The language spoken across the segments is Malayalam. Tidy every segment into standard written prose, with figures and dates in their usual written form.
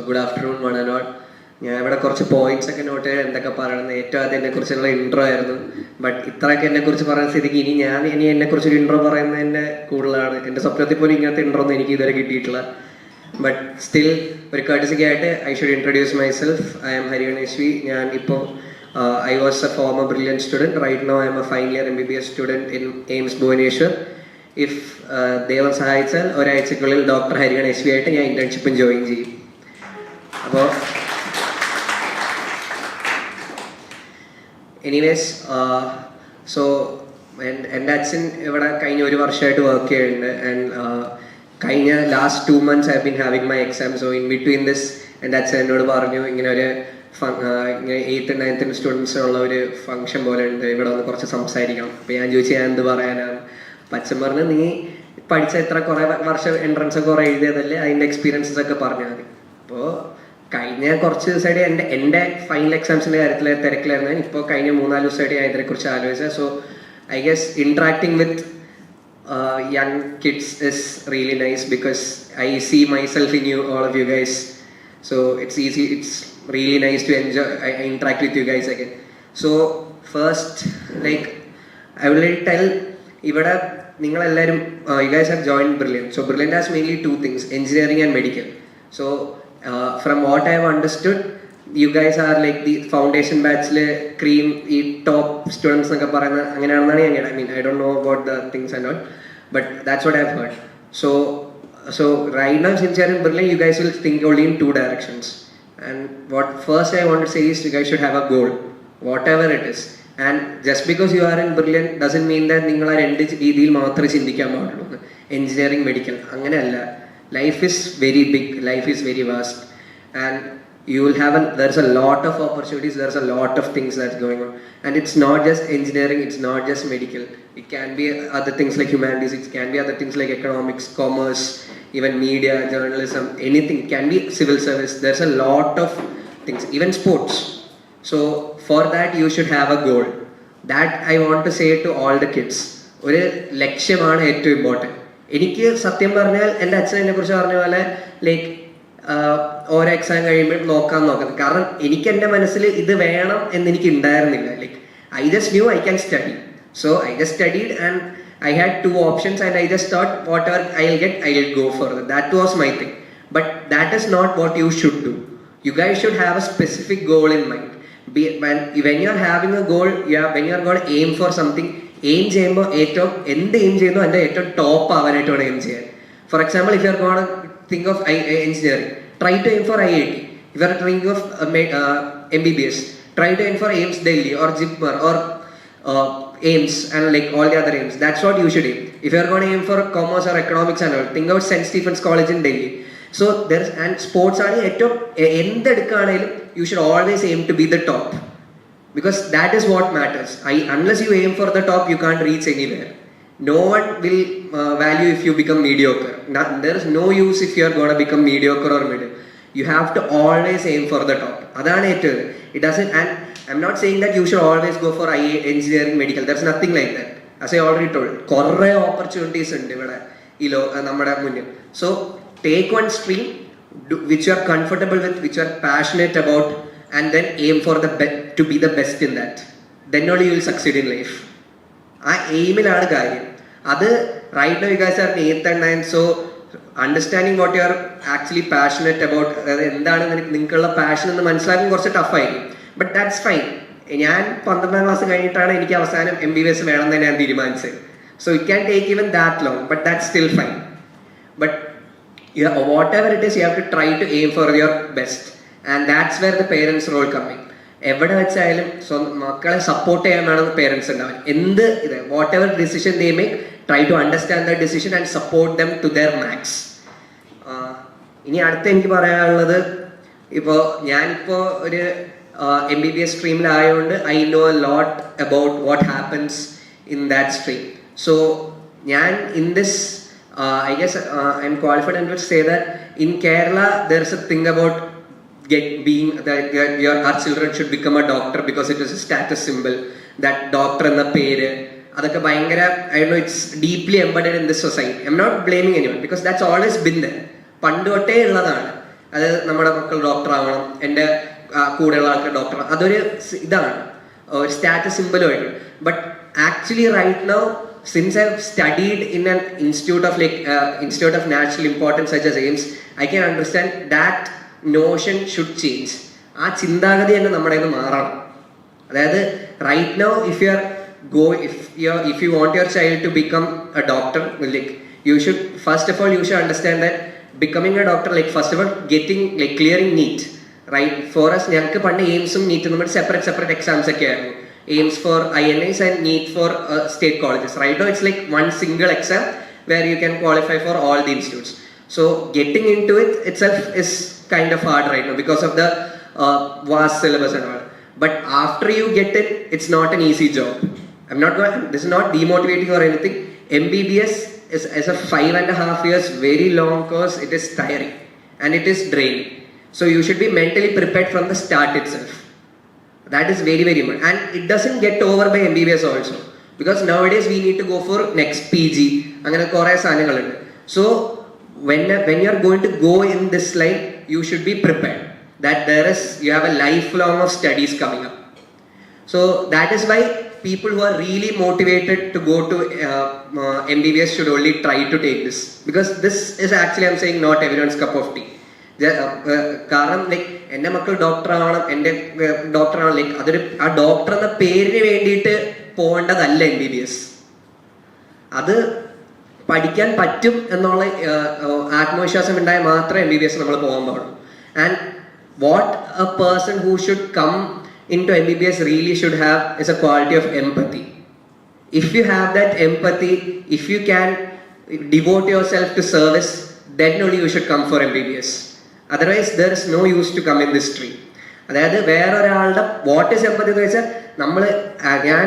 Good afternoon one and all. ഞാൻ ഇവിടെ കുറച്ച് പോയിന്റ്സ് ഒക്കെ നോട്ട് ചെയ്ത് എന്തൊക്കെ പറയണമെന്ന്. ഏറ്റവും ആദ്യം എന്നെക്കുറിച്ചുള്ള ഇൻട്രോ ആയിരുന്നു. ബട്ട് ഇത്രയൊക്കെ എന്നെക്കുറിച്ച് പറയുന്ന സ്ഥിതിക്ക് ഇനി എന്നെക്കുറിച്ചൊരു ഇൻട്രോ പറയുന്നതിൻ്റെ കൂടുതലാണ്. എൻ്റെ സ്വപ്നത്തിൽ പോലും ഇങ്ങനത്തെ ഇൻട്രോ ഒന്നും എനിക്ക് ഇതുവരെ കിട്ടിയിട്ടില്ല. ബട്ട് സ്റ്റിൽ ഒരു കർട്ടസിക്കായിട്ട് I should introduce myself. I am Hari Ganesh V. ഞാൻ ഇപ്പോൾ I was a former Brilliant student. Right now I am a final year MBBS student in AIIMS Bhubaneswar. If ദൈവം സഹായിച്ചാൽ ഒരാഴ്ചക്കുള്ളിൽ ഡോക്ടർ ഹരി ഗണേഷ് വി ആയിട്ട് ഞാൻ ഇൻറ്റേൺഷിപ്പും ജോയിൻ ചെയ്യും. അപ്പോൾ എനിവേസ് സോ എൻ്റെ അച്ഛൻ ഇവിടെ കഴിഞ്ഞ ഒരു വർഷമായിട്ട് വർക്ക് ചെയ്യുന്നുണ്ട്. ആൻഡ് കഴിഞ്ഞ last 2 months I been having my exam. So in between this എൻ്റെ അച്ഛൻ എന്നോട് പറഞ്ഞു ഇങ്ങനെ ഒരു 8th and 9th സ്റ്റുഡൻസിനുള്ള ഒരു ഫംഗ്ഷൻ പോലെ ഉണ്ട്, ഇവിടെ വന്ന് കുറച്ച് സംസാരിക്കണം. അപ്പോൾ ഞാൻ ചോദിച്ചു ഞാൻ എന്ത് പറയാനാണ്. അപ്പം അച്ഛൻ പറഞ്ഞു നീ പഠിച്ച എത്ര കുറേ വർഷം എൻട്രൻസ് കുറേ എഴുതിയതല്ലേ, അതിൻ്റെ എക്സ്പീരിയൻസസ് ഒക്കെ പറഞ്ഞാൽ മതി. അപ്പോൾ കഴിഞ്ഞ കുറച്ച് ദിവസമായിട്ട് എൻ്റെ ഫൈനൽ എക്സാംസിൻ്റെ കാര്യത്തിൽ തിരക്കിലായിരുന്നു. ഇപ്പോൾ കഴിഞ്ഞ 3-4 ദിവസമായിട്ട് ഞാൻ ഇതിനെക്കുറിച്ച് ആലോചിച്ചത്. So I guess interacting with young kids is really nice because I see myself in you all of you guys. So it's really nice to enjoy interact with you guys again. So first, like I will tell ഇവിടെ നിങ്ങളെല്ലാവരും you guys have joined Brilliant. So Brilliant has mainly 2 things, engineering and medical. So from what I have understood, you guys are like the foundation batch cream ഈ top students എന്നൊക്കെ പറയുന്ന അങ്ങനെയാണെന്നാണ് ഞാൻ I mean I don't know about the things and all, but that's what I have heard. So right now since you are in Brilliant, you guys will think only in 2 directions. And what first I want to say is you guys should have a goal, whatever it is. And just because you are in Brilliant doesn't mean that നിങ്ങൾ ആ 2 രീതിയിൽ മാത്രമേ ചിന്തിക്കാൻ പാടുള്ളൂ. എഞ്ചിനീയറിംഗ് മെഡിക്കൽ അങ്ങനെയല്ല. Life is very big, life is very vast, and you will have there's a lot of opportunities, there's a lot of things that's going on. And it's not just engineering, it's not just medical, it can be other things like humanities, it can be other things like economics, commerce, even media, journalism, anything. It can be civil service, there's a lot of things, even sports. So for that you should have a goal. That I want to say to all the kids, ഒരു ലക്ഷ്യമാണ് ഏറ്റവും ഇമ്പോർട്ടൻറ്റ്. എനിക്ക് സത്യം പറഞ്ഞാൽ എൻ്റെ അച്ഛൻ എന്നെ കുറിച്ച് പറഞ്ഞ പോലെ ലൈക്ക് ഓരോ എക്സാം കഴിയുമ്പോൾ നോക്കുന്നത്. കാരണം എനിക്ക് എൻ്റെ മനസ്സിൽ ഇത് വേണം എന്നെനിക്ക് ഉണ്ടായിരുന്നില്ല. Like I just new I can study. So I just studied and I had 2 options and I just thought whatever I'll get, I'll go for it. That was my thing. But that is not what you should do. You guys should have a specific goal in mind. When you're having a goal, when you're going to aim for something, aim ചെയ്യുമ്പോൾ ഏറ്റവും എന്ത് എയിം ചെയ്യുന്നു അതിൻ്റെ ഏറ്റവും ടോപ്പ് ആവാനായിട്ടാണ് എയിം ചെയ്യാൻ. For example, if you're going to think of engineering, try to aim for IIT. If you're thinking of MBBS, try to aim for AIMS Delhi or JIPMER or AIMS and like all the other AIMS. That's what you should aim. If you're going to aim for commerce or economics and all, think about St. Stephen's College in Delhi. So there's, and sports are എന്തെടുക്കുകയാണെങ്കിലും you should always aim to be the top, because that is what matters. Unless you aim for the top, you can't reach anywhere. No one will value if you become mediocre. There is no use if you are going to become mediocre or middle. You have to always aim for the top. അതാണ് ഏറ്റവും. It doesn't, and I'm not saying that you should always go for engineering, medical. There's nothing like that. As I already told, കുറേ opportunities ഉണ്ട് ഇവിടെ നമ്മുടെ മുന്നിൽ. So take one stream which you are comfortable with, which you are passionate about, and then aim for to be the best in that. Then only you will succeed in life. ആ എയിമിലാണ് കാര്യം. അത് right now you guys are 8th and 9th, so understanding what you are actually passionate about, അതായത് എന്താണ് നിങ്ങൾക്കുള്ള പാഷൻ എന്ന് മനസ്സിലാക്കാൻ കുറച്ച് ടഫായിരിക്കും. But that's fine. ഞാൻ 12th class കഴിഞ്ഞിട്ടാണ് എനിക്ക് അവസാനം MBBS വേണമെന്ന് ഞാൻ തീരുമാനിച്ചത്. So it can take even that long, but that's still fine. But whatever it is, you have to try to aim for your best, and that's where the parents role coming. എവിടെ വെച്ചായാലും മക്കളെ സപ്പോർട്ട് ചെയ്യാൻ വേണം പേരൻസ് ഉണ്ടാവാൻ. എന്ത് ഇത് whatever decision they make, try to understand the decision and support them to their max. ഇനി അടുത്ത് എനിക്ക് പറയാനുള്ളത്, ഇപ്പോൾ ഞാനിപ്പോൾ ഒരു MBBS സ്ട്രീമിലായതുകൊണ്ട് I know a lot about what happens in that stream. So ഞാൻ in this I guess I'm qualified enough to say that in Kerala there's a thing about being that our children should become a doctor because it is a status symbol. That doctor എന്ന പേര് അതൊക്കെ ഭയങ്കര I don't know, it's deeply embedded in this society. I'm not blaming anyone because that's always been there. പണ്ട് തൊട്ടേ ഉള്ളതാണ്. അതായത് നമ്മുടെ മക്കൾ ഡോക്ടർ ആവണം, എൻ്റെ കൂടെയുള്ള ആൾക്കാർ ഡോക്ടർ, അതൊരു ഇതാണ് ഒരു സ്റ്റാറ്റസ് സിമ്പലുമായിട്ട്. But actually right now, since I've studied in an institute of national importance such as AIIMS, I can understand that notion should change. ആ ചിന്താഗതി തന്നെ നമ്മുടെ ഇത് മാറണം. അതായത് right now if you want your child to become a doctor, like you should first of all understand that becoming a doctor, like first of all clearing NEET, right? For us ഞങ്ങൾക്ക് പണ്ട് എയിംസും നീറ്റും നമ്മൾ സെപ്പറേറ്റ് എക്സാംസ് ഒക്കെ ആയിരുന്നു. AIIMS for INIs and NEET for state colleges. Right now it's like one single exam where you can qualify for all the institutes. So getting into it itself is kind of hard right now because of the vast syllabus and all. But after you get it, it's not an easy job. This is not demotivating or anything. MBBS is a 5.5 years very long course. It is tiring and it is draining. So you should be mentally prepared from the start itself. That is very important, and it doesn't get over by MBBS also, because nowadays we need to go for next PG. അങ്ങനെ കുറേ സാധനങ്ങളുണ്ട്. So when you are going to go in this line, you should be prepared that you have a lifelong of studies coming up. So that is why people who are really motivated to go to MBBS should only try to take this, because this is actually, I'm saying, not everyone's cup of tea. കാരണം ലൈക്ക് എൻ്റെ മക്കൾ ഡോക്ടറാവണം, എൻ്റെ ഡോക്ടറാവണം, ലൈക്ക് അതൊരു ആ ഡോക്ടർ എന്ന പേരിന് വേണ്ടിയിട്ട് പോകേണ്ടതല്ല MBBS. അത് പഠിക്കാൻ പറ്റും എന്നുള്ള ആത്മവിശ്വാസം ഉണ്ടായാൽ മാത്രമേ MBBS നമ്മൾ പോകാൻ പാടുള്ളൂ. And what a person who should come in to MBBS really should have is a quality of empathy. If you have that empathy, if you can devote yourself to service, then only you should come for MBBS. Otherwise there is no use to come in this stream. അതായത് വേറൊരാളുടെ വാട്ട് ഈസ് എംപതി എന്ന് വെച്ചാൽ ഞാൻ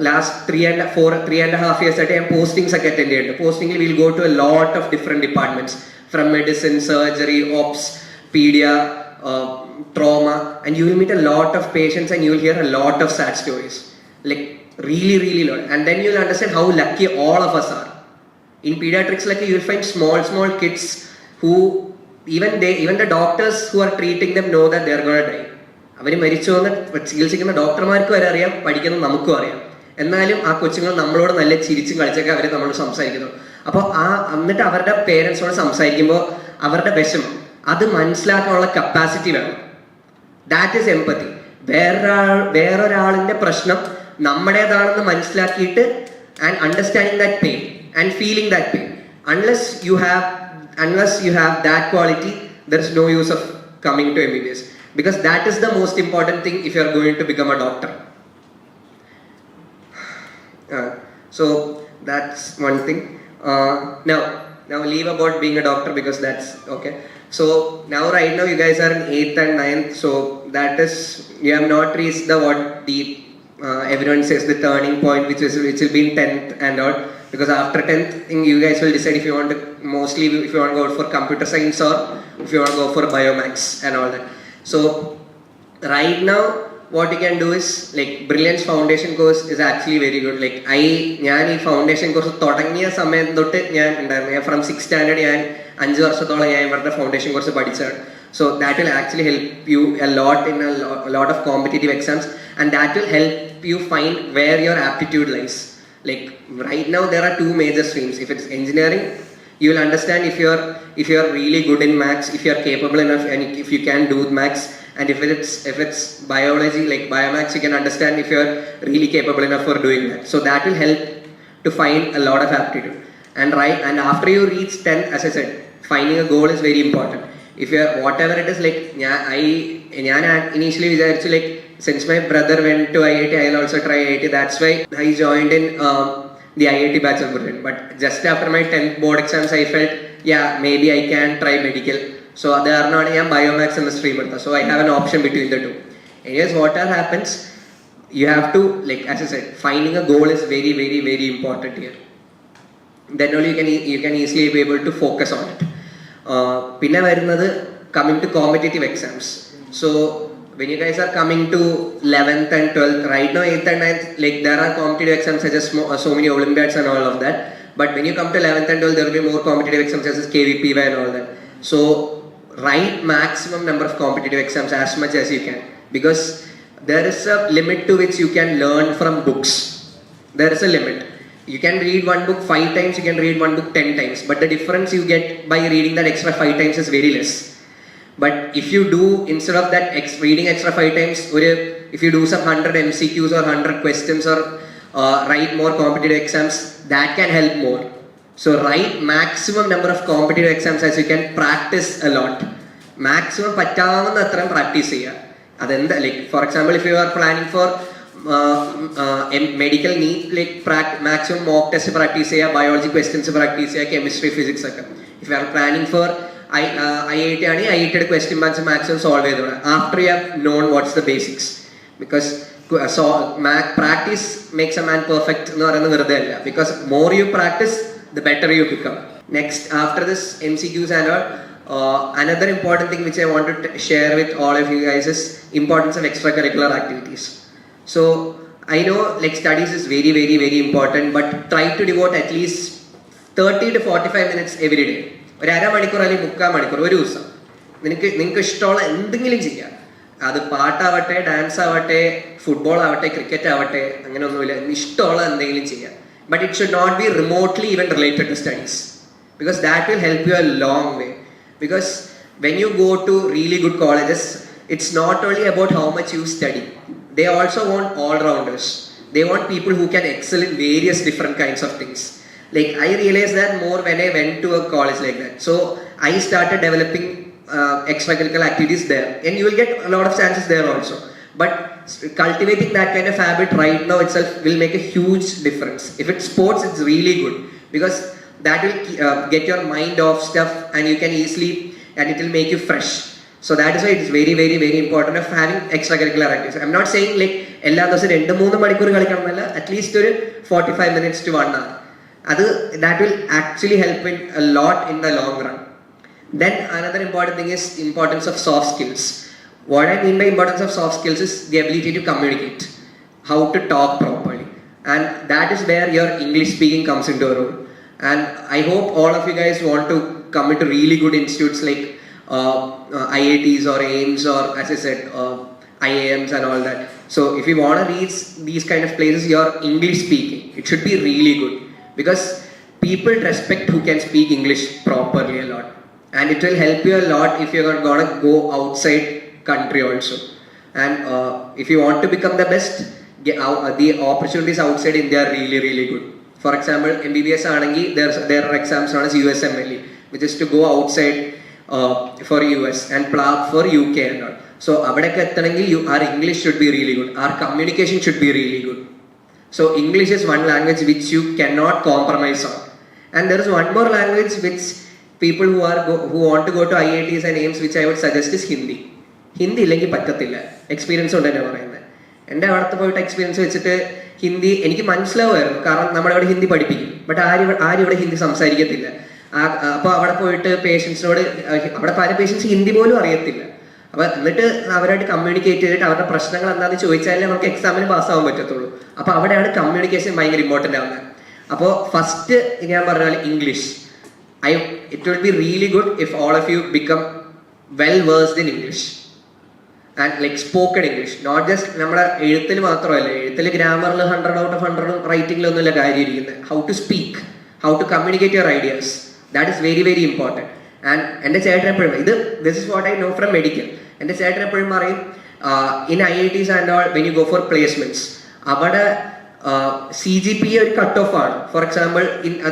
ലാസ്റ്റ് 3.5 years ആയിട്ട് ഞാൻ പോസ്റ്റിംഗ്സ് ഒക്കെ അറ്റൻഡ് ചെയ്യുന്നുണ്ട്. പോസ്റ്റിംഗിൽ will go to a lot of different departments, from medicine, surgery, obs, pedia, trauma, and you will meet a lot of patients and you will hear a lot of sad stories, like really lot. And then you will understand how lucky all of us are. In pediatrics, like you will find small kids who even the doctors who are treating them know that they are going to die. അവർ മരിച്ചു എന്ന് ചികിത്സിക്കുന്ന ഡോക്ടർമാർക്ക് വരെ അറിയാം, പഠിക്കുന്നത് നമുക്കും അറിയാം. എന്നാലും ആ കൊച്ചുങ്ങൾ നമ്മളോട് നല്ല ചിരിച്ചും കളിച്ചൊക്കെ അവർ നമ്മളോട് സംസാരിക്കുന്നു. അപ്പോൾ എന്നിട്ട് അവരുടെ പേരൻസിനോട് സംസാരിക്കുമ്പോൾ അവരുടെ വിഷമം അത് മനസ്സിലാക്കാനുള്ള കപ്പാസിറ്റി വേണം. That is empathy. വേറൊരാളിന്റെ പ്രശ്നം നമ്മുടേതാണെന്ന് മനസ്സിലാക്കിയിട്ട് and understanding that pain and feeling that pain. Unless you have that quality, there is no use of coming to MBBS, because that is the most important thing if you are going to become a doctor. So that's one thing. Now leave about being a doctor, because that's okay. So now right now you guys are in 8th and 9th, so that is, you have not reached everyone says the turning point, which will be in 10th and all. Because after 10th, you guys will decide if you want to go for computer science or if you want to go for biomax and all that. So right now what you can do is, like, Brilliance foundation course is actually very good. Like ഞാൻ ഈ foundation course തുടങ്ങിയ സമയം തൊട്ട് ഞാൻ ഉണ്ടായിരുന്നു. from 6th standard ഞാൻ 5 വർഷത്തോളം ഞാൻ ഇവരുടെ foundation course പഠിച്ചതാണ്. So that will actually help you a lot in a lot of competitive exams, and that will help you find where your aptitude lies. Like right now there are two major streams. If it's engineering, you will understand if you are really good in maths, if you are capable enough, and if you can do maths. And if it's biology, like biomax, you can understand if you are really capable enough for doing that. So that will help to find a lot of aptitude. And after you reach 10th, as I said, finding a goal is very important. If you are whatever it is, like I initially വിചാരിച്ചു, like, since my brother went to IIT, I'll also try IIT. That's why I joined in the IIT batch of Brilliant. But just after my 10th board exams, I felt, yeah, maybe I can try medical. So അതാണ് ഞാൻ ബയോമാക്സ് എന്ന സ്ട്രീം എടുത്തത്. So I have an option between the two. Anyways, whatever happens, you have to, like, as I said, finding a goal is very important here. Then only you can easily be able to focus on it. പിന്നെ വരുന്നത് coming to competitive exams. So when you guys are coming to 11th and 12th, right now 8th and 9th, like, there are competitive exams such as so many Olympiads and all of that. But when you come to 11th and 12th, there will be more competitive exams such as KVPY and all that. So write maximum number of competitive exams as much as you can, because there is a limit to which you can learn from books. There is a limit. You can read one book 5 times, you can read one book 10 times, but the difference you get by reading that extra 5 times is very less. But if you do, instead of that reading extra 5 times, if you do some 100 MCQs or 100 questions or write more competitive exams, that can help more. So write maximum number of competitive exams as you can, practice a lot. Maximum പറ്റാവുന്ന അത്രയും പ്രാക്ടീസ് ചെയ്യുക. അതെന്താ, like for example, if you are planning for medical need, like maximum mock test practice ചെയ്യുക, biology questions practice ചെയ്യുക, chemistry, physics ഒക്കെ. If you are planning for IIT ആണെങ്കിൽ IIT question banks maximum solve ചെയ്തോളാം after you have known what's the basics, because practice makes a man perfect എന്ന് പറയുന്നത് വെറുതെ അല്ല, because more you practice the better you become. Next, after this MCQs and all, another important thing which I want to share with all of you guys is importance of extracurricular activities. So I know like studies is very very very important, but try to devote at least 30 to 45 minutes every day. ഒരു അരമണിക്കൂർ അല്ലെങ്കിൽ 3/4 മണിക്കൂർ ഒരു ദിവസം നിങ്ങൾക്ക് ഇഷ്ടമുള്ള എന്തെങ്കിലും ചെയ്യാം. അത് പാട്ടാവട്ടെ, ഡാൻസ് ആവട്ടെ, ഫുട്ബോൾ ആവട്ടെ, ക്രിക്കറ്റ് ആവട്ടെ, അങ്ങനെ ഒന്നുമില്ല, ഇഷ്ടമുള്ള എന്തെങ്കിലും ചെയ്യാം. But it should not be remotely even related to studies, because that will help you a long way. Because when you go to really good colleges, it's not only about how much you study. They also want all-rounders. They want people who can excel in various different kinds of things. Like I realized that more when I went to a college like that. So I started developing extracurricular activities there, and you will get a lot of chances there also. But cultivating that kind of habit right now itself will make a huge difference. If it's sports, it's really good, because that will get your mind off stuff and you can easily, and it will make you fresh. So that is why it is very very very important of having extracurricular activities. I'm not saying like എല്ലാ ദിവസവും 2-3 മണിക്കൂർ കളിക്കണം എന്നല്ല, അറ്റ്ലീസ്റ്റ് ഒരു 45 minutes to 1 hour. That will actually help in a lot in the long run. Then another important thing is importance of soft skills. What I mean by importance of soft skills is the ability to communicate, how to talk properly, and that is where your English speaking comes into a role. And I hope all of you guys want to come into really good institutes like IITs or AIMS or, as I said, IIMs and all that. So if you want to reach these kind of places, your English speaking, it should be really good, because people respect who can speak English properly a lot, and it will help you a lot if you're gonna go outside country also. And if you want to become the best, the opportunities outside India are really really good. For example, MBBS ആണെങ്കിൽ there are exams known as USMLE, which is to go outside for US, and PLAB for UK and all. So അവിടേക്ക് എത്തണമെങ്കിൽ our English should be really good, our communication should be really good. So English is one language which you cannot compromise on. And there is one more language which people who want to go to IITs and AIMS, which I would suggest, is Hindi. Hindi ഇല്ലെങ്കിൽ പറ്റത്തില്ല, എക്സ്പീരിയൻസ് കൊണ്ട് തന്നെ പറയുന്നത്. എൻ്റെ അവിടുത്തെ പോയിട്ട് എക്സ്പീരിയൻസ് വെച്ചിട്ട് ഹിന്ദി എനിക്ക് മനസ്സിലാവുമായിരുന്നു, കാരണം നമ്മുടെ അവിടെ ഹിന്ദി പഠിപ്പിക്കും, ബട്ട് ആരും ഇവിടെ ഹിന്ദി സംസാരിക്കത്തില്ല. അപ്പോൾ അവിടെ പോയിട്ട് പേഷ്യൻസിനോട്, അവിടെ പല പേഷ്യൻസ് ഹിന്ദി പോലും അറിയത്തില്ല. അപ്പോൾ എന്നിട്ട് അവരായിട്ട് കമ്മ്യൂണിക്കേറ്റ് ചെയ്തിട്ട് അവരുടെ പ്രശ്നങ്ങൾ എന്താണെന്ന് ചോദിച്ചാലേ നമുക്ക് എക്സാമിന് പാസ്സാവാൻ പറ്റത്തുള്ളൂ. അപ്പോൾ അവിടെയാണ് കമ്മ്യൂണിക്കേഷൻ ഭയങ്കര ഇമ്പോർട്ടൻ്റ് ആവുന്നത്. അപ്പോൾ ഫസ്റ്റ് ഞാൻ പറഞ്ഞ പോലെ English, it will be really good if all of you become well versed in English. And like spoken English, not just നമ്മുടെ എഴുത്തിൽ മാത്രമല്ല, എഴുത്തിൽ ഗ്രാമറിൽ 100 out of 100 റൈറ്റിംഗിലൊന്നുമില്ല കാര്യം ഇരിക്കുന്നത്. How to speak, how to communicate your ideas, that is very very important. And എൻ്റെ ചേട്ടൻ എപ്പോഴും this is what I know from medical. എൻ്റെ ചേട്ടൻ എപ്പോഴും പറയും, in IITs and all when you go for placements, അവിടെ CGPA ഒരു കട്ട് ഓഫ് ആണ്. For example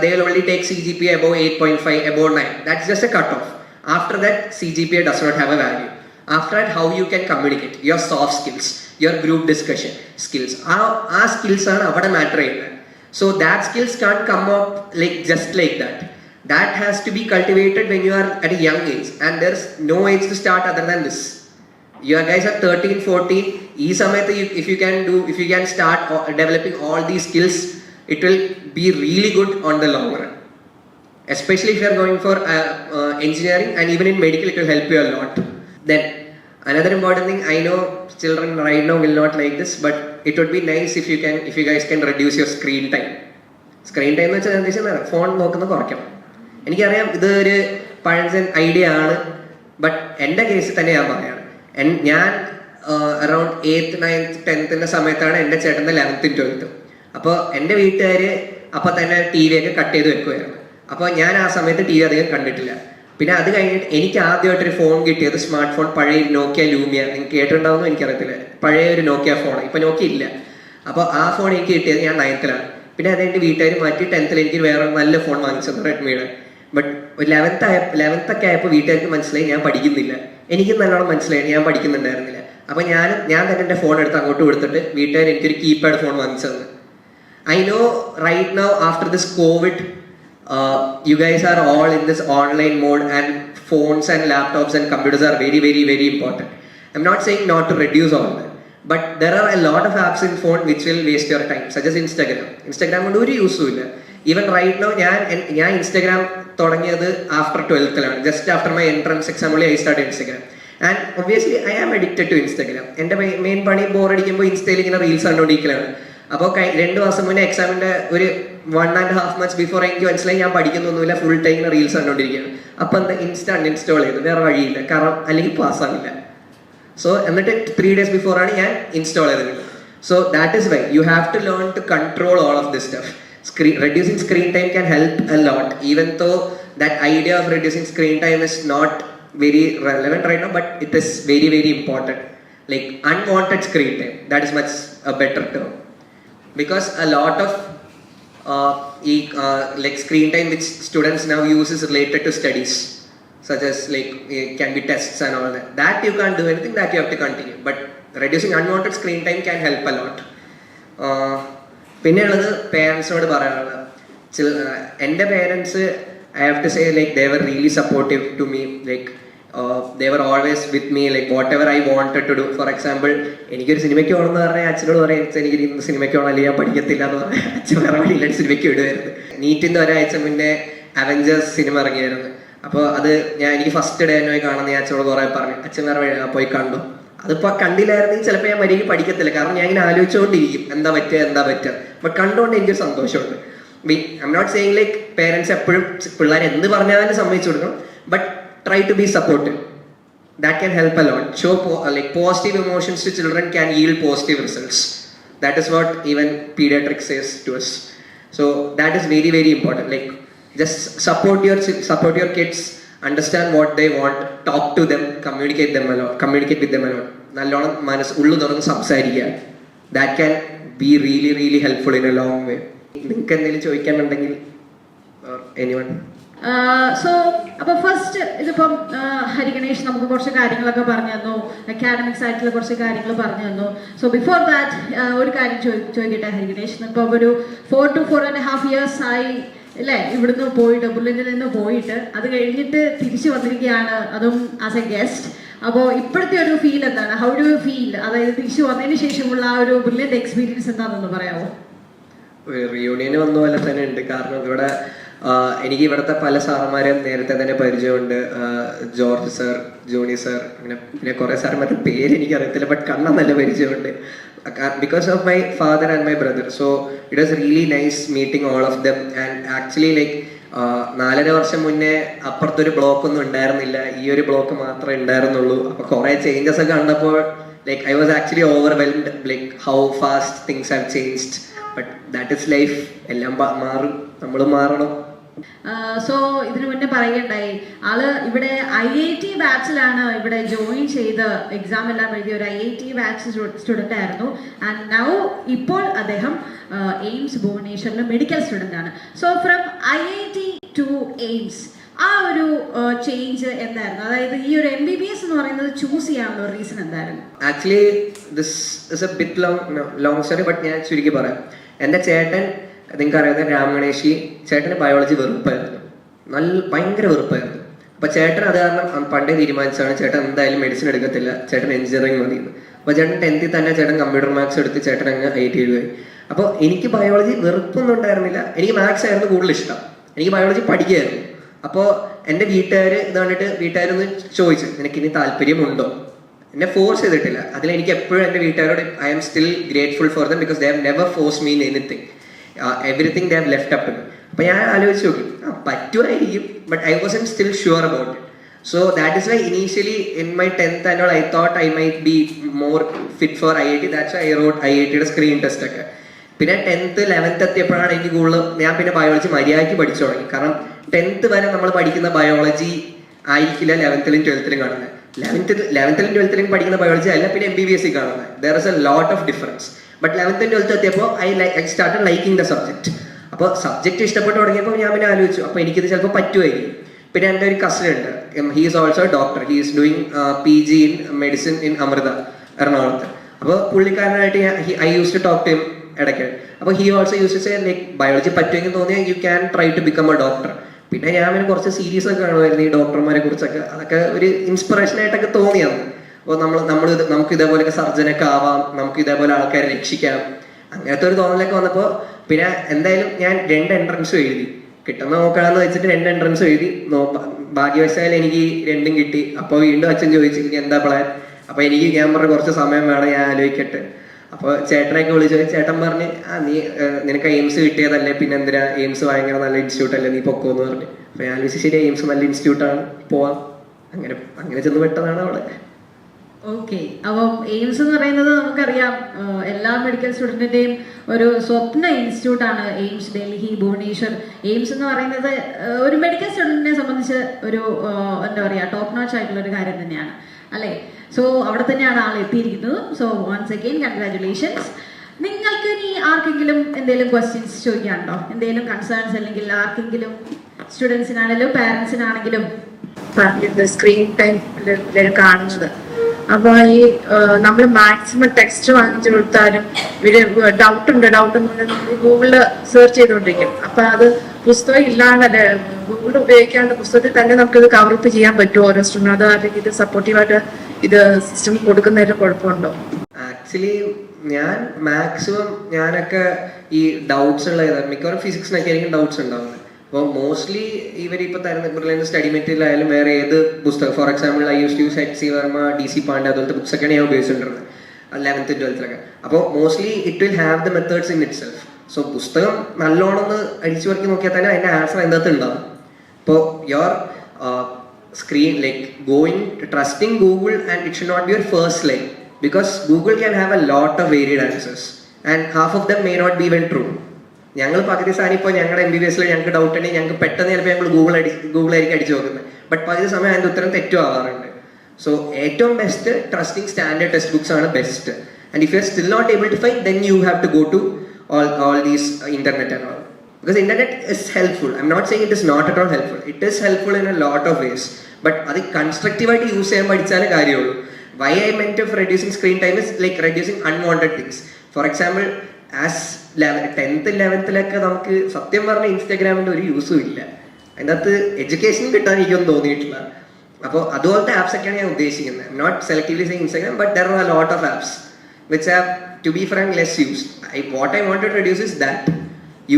they will only take CGPA above 8.5, above 9. That's just a cut off. After that, CGPA does not have a value. After that, how you can communicate, your soft skills, your group discussion skills, our skills are avada matter ചെയ്യുന്നത്. So that skills can't come up like just like that. That has to be cultivated when you are at a young age, and there's no age to start other than this. You guys are 13, 14. ഈ സമയത്ത് if you can start developing all these skills, it will be really good on the long run. Especially if you are going for engineering, and even in medical it will help you a lot. Then another important thing, I know children right now will not like this, but it would be nice if you guys can reduce your screen time. Screen time എന്ന് വെച്ചാൽ എന്താ വെച്ചാൽ ഫോൺ നോക്കുന്നത് കുറയ്ക്കണം. എനിക്കറിയാം ഇത് ഒരു പഴഞ്ചൻ ഐഡിയ ആണ്, ബട്ട് എൻ്റെ കേസിൽ തന്നെ ഞാൻ പറയാണ്, ഞാൻ അറൗണ്ട് 8th 9th 10th സമയത്താണ് എൻ്റെ ചേട്ടൻ്റെ 11th 12th. അപ്പോൾ എൻ്റെ വീട്ടുകാർ അപ്പം തന്നെ ടി വി ഒക്കെ കട്ട് ചെയ്ത് വെക്കുകയായിരുന്നു. അപ്പോൾ ഞാൻ ആ സമയത്ത് ടി വി അധികം കണ്ടിട്ടില്ല. പിന്നെ അത് കഴിഞ്ഞിട്ട് എനിക്ക് ആദ്യമായിട്ടൊരു ഫോൺ കിട്ടിയത് സ്മാർട്ട് ഫോൺ, പഴയ നോക്കിയ ലൂമിയ, നിങ്ങൾക്ക് കേട്ടിട്ടുണ്ടാവുമെന്ന് എനിക്കറിയത്തില്ല, പഴയ ഒരു നോക്കിയ ഫോൺ, ഇപ്പം നോക്കിയ ഇല്ല. അപ്പോൾ ആ ഫോൺ എനിക്ക് കിട്ടിയത് ഞാൻ 9th പിന്നെ അത് എൻ്റെ വീട്ടുകാർ മാറ്റി 10th എനിക്ക് വേറെ നല്ല ഫോൺ വാങ്ങിച്ചത് റെഡ്മിയുടെ. ബട്ട് 11th ഒക്കെ ആയപ്പോൾ വീട്ടുകാർക്ക് മനസ്സിലായി ഞാൻ പഠിക്കുന്നില്ല. എനിക്കും നല്ലോണം മനസ്സിലായി ഞാൻ പഠിക്കുന്നുണ്ടായിരുന്നില്ല. അപ്പോൾ ഞാൻ തന്നെ എൻ്റെ ഫോൺ എടുത്ത് അങ്ങോട്ട് കൊടുത്തിട്ട് വീട്ടുകാർ എനിക്കൊരു കീപാഡ് ഫോൺ വാങ്ങിച്ചത്. I know right now after this COVID, you guys are all in this online mode and phones and laptops and computers are very, very, very important. I'm not saying not to reduce all that, but there are a lot of apps in phone which will waste your time, such as Instagram. Instagram കൊണ്ട് ഒരു യൂസും ഇല്ല. Even right now ഞാൻ Instagram തുടങ്ങിയത് after 12th, just after my entrance exam only I started Instagram. And obviously I am addicted to Instagram. എൻ്റെ മെയിൻ പണി ബോറടിക്കുമ്പോൾ ഇൻസ്റ്റയിൽ ഇങ്ങനെ റീൽസ് കണ്ടുകൊണ്ടിരിക്കലാണ്. അപ്പോൾ 2 മാസം മുന്നേ എക്സാമിൻ്റെ ഒരു 1.5 months ബിഫോർ എനിക്ക് മനസ്സിലായി ഞാൻ പഠിക്കുന്നൊന്നുമില്ല, ഫുൾ ടൈം റീൽസ് കണ്ടുകൊണ്ടിരിക്കുകയാണ്. അപ്പം എന്താ അൺഇൻസ്റ്റാൾ ചെയ്തു, വേറെ വഴിയില്ല, കാരണം അല്ലെങ്കിൽ പാസ്സാവില്ല. സോ എന്നിട്ട് 3 days ബിഫോറാണ് ഞാൻ ഇൻസ്റ്റാൾ ചെയ്തത്. So that is why you have to learn to control all of this stuff. Reducing screen time can help a lot, even though that idea of reducing screen time is not very relevant right now, but it is very, very important. Like unwanted screen time, that is much a better term. Because a lot of like screen time which students now use is related to studies, such as like it can be tests and all that you can't do anything, that you have to continue, but reducing unwanted screen time can help a lot. പിന്നെ ഉള്ളത് പേരൻസിനോട് പറയാനുള്ളത്, എൻ്റെ parents I have to say like they were really supportive to me. Like they were always with me, like whatever I wanted to do. For example, എനിക്കൊരു സിനിമയ്ക്ക് പോകണമെന്ന് പറഞ്ഞാൽ അച്ഛനോട് പറയാം, എനിക്ക് ഇന്ന് സിനിമയ്ക്ക് പോകണം, അല്ലെങ്കിൽ ഞാൻ പഠിക്കത്തില്ല എന്ന് പറഞ്ഞാൽ അച്ഛൻ വേറെ വഴിയില്ല, സിനിമയ്ക്ക് വിടുമായിരുന്നു. നീറ്റിൻ്റെ ഒരാഴ്ച മുന്നേ അവഞ്ചേഴ്സ് സിനിമ ഇറങ്ങിയായിരുന്നു. അപ്പോൾ അത് എനിക്ക് ഫസ്റ്റ് ഡേ തന്നെ കാണുന്ന ഞാൻ അച്ഛനോട് കുറേ പറഞ്ഞു, അച്ഛൻ വേറെ വഴി പോയി കണ്ടു. അതിപ്പോൾ കണ്ടില്ലായിരുന്നെങ്കിൽ ചിലപ്പോൾ ഞാൻ മര്യാദയ്ക്ക് പഠിക്കത്തില്ല, കാരണം ഞാൻ ഇങ്ങനെ ആലോചിച്ചുകൊണ്ടിരിക്കും എന്താ പറ്റുക. ബട്ട് കണ്ടുകൊണ്ട് എനിക്കൊരു സന്തോഷമുണ്ട്. I'm not saying like parents എപ്പോഴും പിള്ളേർ എന്ത് പറഞ്ഞാലും സമ്മതിച്ചു കൊടുക്കണം, but try to be supportive. That can help a lot. Show like positive emotions to children can yield positive results. That is what even pediatrics says to us. So that is very, very important. Like just support your kids, understand what they want, talk to them, communicate with them a lot. നല്ലോണം ഉള്ളു തുറന്ന് സംസാരിക്കുക. That can be really, really helpful in a long way. നിങ്ങൾക്ക് എന്തെങ്കിലും ചോദിക്കാനുണ്ടെങ്കിൽ anyone? സോ അപ്പോൾ ഫസ്റ്റ് ഇതിപ്പം ഹരിഗണേഷ് നമുക്ക് കുറച്ച് കാര്യങ്ങളൊക്കെ പറഞ്ഞു തന്നു, അക്കാഡമിക്സ് ആയിട്ടുള്ള കുറച്ച് കാര്യങ്ങൾ പറഞ്ഞു തന്നു. സോ ബിഫോർ ദാറ്റ് ഒരു കാര്യം ചോദിക്കട്ടെ ഹരിഗണേഷ്, ഇപ്പോൾ ഒരു 4 to 4.5 years ആയി അല്ലേ ഇവിടുന്ന് പോയിട്ട്, ബുള്ളറ്റിൽ നിന്ന് പോയിട്ട്, അത് കഴിഞ്ഞിട്ട് തിരിച്ചു വന്നിരിക്കുകയാണ്, അതും ആസ് എ ഗസ്റ്റ്. അപ്പോൾ ഇപ്പോഴത്തെ ഒരു ഫീൽ എന്താണ്? How do you feel? അതായത് തിരിച്ചു വന്നതിന് ശേഷമുള്ള ആ ഒരു ബുള്ളറ്റ് എക്സ്പീരിയൻസ് എന്താണെന്ന് പറയാമോ? റിയൂണിയന് വന്ന പോലെ തന്നെ ഉണ്ട്, കാരണം ഇവിടെ എനിക്ക് ഇവിടുത്തെ പല സാറന്മാരെയും നേരത്തെ തന്നെ പരിചയമുണ്ട്. ജോർജ് സർ, ജോണി സർ, അങ്ങനെ പിന്നെ കുറേ സാറന്മാരുടെ പേര് എനിക്കറിയത്തില്ല, ബട്ട് കണ്ണ നല്ല പരിചയമുണ്ട് because of my father and my brother. So it was really nice meeting all of them. And actually like 4.5 വർഷം മുന്നേ അപ്പുറത്തൊരു ബ്ലോക്ക് ഒന്നും ഉണ്ടായിരുന്നില്ല, ഈ ഒരു ബ്ലോക്ക് മാത്രമേ ഉണ്ടായിരുന്നുള്ളൂ. അപ്പോൾ കുറേ ചേഞ്ചസ് ഒക്കെ കണ്ടപ്പോൾ like I was actually overwhelmed, like how fast things have changed. But that is life, എല്ലാം മാറും, നമ്മൾ മാറണം. സോ ഇതിനു മുന്നേ പറയുകയുണ്ടായി, ആള് ഇവിടെ IIT ബാച്ചിലാണ് ഇവിടെ ജോയിൻ ചെയ്ത് എക്സാം എല്ലാം എഴുതിയ ഒരു IIT ബാച്ച് സ്റ്റുഡൻ്റ് ആയിരുന്നു. ആൻഡ് നൗ ഇപ്പോൾ അദ്ദേഹം എയിംസ് ഭുവനേശ്വറിലെ മെഡിക്കൽ സ്റ്റുഡൻ്റ് ആണ്. So from IIT to AIIMS ആ ഒരു ചേഞ്ച് എന്തായിരുന്നു? അതായത് ഈ ഒരു MBBS എന്ന് പറയുന്നത് ചൂസ് ചെയ്യാനുള്ള റീസൺ എന്തായിരുന്നു? Actually this is A bit long story, but ഞാൻ ചുരുക്കി പറയാം. എൻ്റെ ചേട്ടൻ, നിങ്ങൾക്ക് അറിയാവുന്ന രാമഗണേഷി, ചേട്ടന് ബയോളജി വെറുപ്പായിരുന്നു, ഭയങ്കര വെറുപ്പായിരുന്നു. അപ്പോൾ ചേട്ടൻ അത് കാരണം പണ്ടേ തീരുമാനിച്ചാണ് ചേട്ടൻ എന്തായാലും മെഡിസിൻ എടുക്കത്തില്ല, ചേട്ടൻ എഞ്ചിനീയറിംഗ് മതിയെന്ന്. അപ്പോൾ ചേട്ടൻ 10th തന്നെ ചേട്ടൻ കമ്പ്യൂട്ടർ മാത്സ് എടുത്ത് ചേട്ടൻ അങ്ങ് IIT എഴുതുകയായി. അപ്പോൾ എനിക്ക് ബയോളജി വെറുപ്പൊന്നും ഉണ്ടായിരുന്നില്ല, എനിക്ക് മാത്സ് ആയിരുന്നു കൂടുതൽ ഇഷ്ടം, എനിക്ക് ബയോളജി പഠിക്കുകയായിരുന്നു. അപ്പോൾ എൻ്റെ വീട്ടുകാർ ഇത് കണ്ടിട്ട് വീട്ടുകാരൊന്ന് ചോദിച്ചു, നിനക്കിനി താല്പര്യമുണ്ടോ? എന്നെ ഫോഴ്സ് ചെയ്തിട്ടില്ല. അതിലെനിക്ക് എപ്പോഴും എൻ്റെ വീട്ടുകാരോട് I am still grateful for them, because they have never force me in anything. Everything they have left up. അപ്പോൾ ഞാൻ ആലോചിച്ച് നോക്കി, പറ്റുമായിരിക്കും, but I wasn't still sure about it. So that is why initially in my 10th annual I thought I might be more fit for IIT. That's why I wrote IITയുടെ സ്ക്രീൻ ടെസ്റ്റ് ഒക്കെ. പിന്നെ 10th 11th എത്തിയപ്പോഴാണ് എനിക്ക് കൂടുതൽ ഞാൻ പിന്നെ ബയോളജി മര്യാദയ്ക്ക് പഠിച്ചു തുടങ്ങി. കാരണം 10th വരെ നമ്മൾ പഠിക്കുന്ന ബയോളജി ആയിരിക്കില്ല 11th 12th കാണുന്നത്. 11th 12th പഠിക്കുന്ന ബയോളജി അല്ല പിന്നെ MBBS കാണുന്നത്. There is a lot of difference. But 11th 12th എത്തിയപ്പോൾ I started liking the subject. അപ്പോൾ സബ്ജക്റ്റ് ഇഷ്ടപ്പെട്ട് തുടങ്ങിയപ്പോൾ ഞാൻ പിന്നെ ആലോചിച്ചു അപ്പോൾ എനിക്കിത് ചിലപ്പോൾ പറ്റുമായിരിക്കും. പിന്നെ എൻ്റെ ഒരു കസിൻ ഉണ്ട്, he is also doctor, he is doing PG in medicine in Amrita എറണാകുളത്ത്. അപ്പോൾ പുള്ളിക്കാരനായിട്ട് I use to talk to him ഇടയ്ക്ക്. അപ്പോൾ he also use to say like biology പറ്റുമെങ്കിൽ തോന്നിയാൽ you can try to become a doctor. പിന്നെ ഞാൻ പിന്നെ കുറച്ച് സീരീസ് ഒക്കെ കാണുമായിരുന്നു ഈ ഡോക്ടർമാരെ കുറിച്ചൊക്കെ. അതൊക്കെ ഒരു ഇൻസ്പിറേഷൻ ആയിട്ടൊക്കെ തോന്നിയാണ്. അപ്പോൾ നമുക്ക് ഇതേപോലെയൊക്കെ സർജനൊക്കെ ആവാം, നമുക്ക് ഇതേപോലെ ആൾക്കാരെ രക്ഷിക്കാം, അങ്ങനത്തെ ഒരു തോന്നലൊക്കെ വന്നപ്പോൾ പിന്നെ എന്തായാലും ഞാൻ 2 എൻട്രൻസും എഴുതി. കിട്ടുന്ന നോക്കാന്ന് വെച്ചിട്ട് 2 എൻട്രൻസും എഴുതി. ഭാഗ്യവശാൽ എനിക്ക് 2ഉം കിട്ടി. അപ്പോൾ വീണ്ടും അച്ഛൻ ചോദിച്ചു എനിക്ക് എന്താ പ്ലാൻ. അപ്പോൾ ഞാൻ പറഞ്ഞ കുറച്ച് സമയം വേണം, ഞാൻ ആലോചിക്കട്ടെ. അപ്പോൾ ചേട്ടനൊക്കെ വിളിച്ചു, ചേട്ടൻ പറഞ്ഞ് നിനക്ക് എയിംസ് കിട്ടിയതല്ലേ, പിന്നെ എന്തിനാ, എയിംസ് ഭയങ്കര നല്ല ഇൻസ്റ്റിറ്റ്യൂട്ട് അല്ലേ, നീ പൊക്കോന്ന് പറഞ്ഞു. അപ്പോൾ ഞാൻ വിളിച്ചു ശരി എയിംസ് നല്ല ഇൻസ്റ്റിറ്റ്യൂട്ടാണ്, പോവാം. അങ്ങനെ ചെന്ന് പെട്ടതാണ് അവിടെ. ഓക്കെ, അപ്പം എയിംസ് എന്ന് പറയുന്നത് നമുക്കറിയാം എല്ലാ മെഡിക്കൽ സ്റ്റുഡൻറ്റിൻ്റെയും ഒരു സ്വപ്ന ഇൻസ്റ്റിറ്റ്യൂട്ടാണ് എയിംസ് ഡൽഹി ഭുവനേശ്വർ. എയിംസ് എന്ന് പറയുന്നത് ഒരു മെഡിക്കൽ സ്റ്റുഡൻറ്റിനെ സംബന്ധിച്ച് ഒരു എന്താ പറയുക ടോപ്പ് നോച്ച് ആയിട്ടുള്ള ഒരു കാര്യം തന്നെയാണ് അല്ലേ. സോ അവിടെ തന്നെയാണ് ആൾ എത്തിയിരിക്കുന്നത്. So once again congratulations. നിങ്ങൾക്ക് ഇനി ആർക്കെങ്കിലും എന്തെങ്കിലും ക്വസ്റ്റ്യൻസ് ചോദിക്കാനുണ്ടോ, എന്തെങ്കിലും കൺസേൺസ്, അല്ലെങ്കിൽ ആർക്കെങ്കിലും സ്റ്റുഡൻസിനാണെങ്കിലും പാരൻസിനാണെങ്കിലും? സ്ക്രീൻ ടൈം കാണുന്നത്. അപ്പൊ ഈ നമ്മൾ മാക്സിമം ടെക്സ്റ്റ് വാങ്ങിച്ചു കൊടുത്താലും ഇവര് ഡൗട്ട് എന്ന് ഗൂഗിളില് സെർച്ച് ചെയ്തുകൊണ്ടിരിക്കും. അപ്പൊ അത് പുസ്തകം ഇല്ലാണ്ട് ഗൂഗിൾ ഉപയോഗിക്കാണ്ട് പുസ്തകത്തിൽ തന്നെ നമുക്കിത് കവറപ്പ് ചെയ്യാൻ പറ്റുമോ ഓരോ സ്റ്റുഡൻറ്റ്? അത് അല്ലെങ്കിൽ ഇത് സപ്പോർട്ടീവായിട്ട് ഇത് സിസ്റ്റം കൊടുക്കുന്നതിന് കുഴപ്പമുണ്ടോ? ആക്ച്വലി ഞാൻ മാക്സിമം ഞാനൊക്കെ ഈ ഡൗട്ട്സ് ഉള്ള മിക്കവാറും ഫിസിക്സിനൊക്കെ ആയിരിക്കും ഡൗട്ട്സ് ഉണ്ടാവുന്നത്. അപ്പോൾ മോസ്റ്റ്ലി ഇവരിപ്പോൾ തരുന്ന സ്റ്റഡി മെറ്റീരിയൽ ആയാലും വേറെ ഏത് പുസ്തകം, for example I use to use HC Varma, DC Pandey, അതുപോലത്തെ ബുക്സൊക്കെയാണ് ഞാൻ ഉപയോഗിച്ചിട്ടുള്ളത് 11th 12th. അപ്പോൾ mostly it will have the methods in itself. So പുസ്തകം നല്ലോണം ഒന്ന് അടിച്ചു വരക്കി നോക്കിയാൽ തന്നെ അതിൻ്റെ ആൻസർ അതിനകത്ത് ഉണ്ടാവും. ഇപ്പോൾ your screen like trusting Google and it should not be your first line, because Google can have a lot of varied answers and half of them may not be even true. ഞങ്ങൾ പകുതി സാധനം ഇപ്പോൾ ഞങ്ങളുടെ MBBS ഞങ്ങൾക്ക് ഡൗട്ട് ഉണ്ടെങ്കിൽ ഞങ്ങൾക്ക് പെട്ടെന്ന് ചിലപ്പോൾ ഞങ്ങൾ ഗൂഗിളായിരിക്കും അടിച്ചു നോക്കുന്നത്. ബട്ട് പകുതി സമയം അതിൻ്റെ ഉത്തരം തെറ്റും ആവാറുണ്ട്. സോ ഏറ്റവും best trusting standard text books ആണ് best. And if you are still not able to find, then you have to go to all these internet and all, because internet is helpful. I'm not saying it is not at all helpful. It is helpful in a lot of ways, but അത് constructive ആയിട്ട് യൂസ് ചെയ്യാൻ പഠിച്ചാലേ കാര്യമുള്ളൂ. Why I meant of reducing screen time is like reducing unwanted things. For example, as 10th 11th നമുക്ക് സത്യം പറഞ്ഞ ഇൻസ്റ്റാഗ്രാമിന്റെ ഒരു യൂസും ഇല്ല. അതിനകത്ത് എഡ്യൂക്കേഷൻ കിട്ടാൻ എനിക്കൊന്നും തോന്നിയിട്ടില്ല. അപ്പോൾ അതുപോലത്തെ ആപ്സ് ഒക്കെയാണ് ഞാൻ ഉദ്ദേശിക്കുന്നത്. Not selectively saying Instagram, but there are a lot of apps which have, to be frank, less used. What I want to reduce is that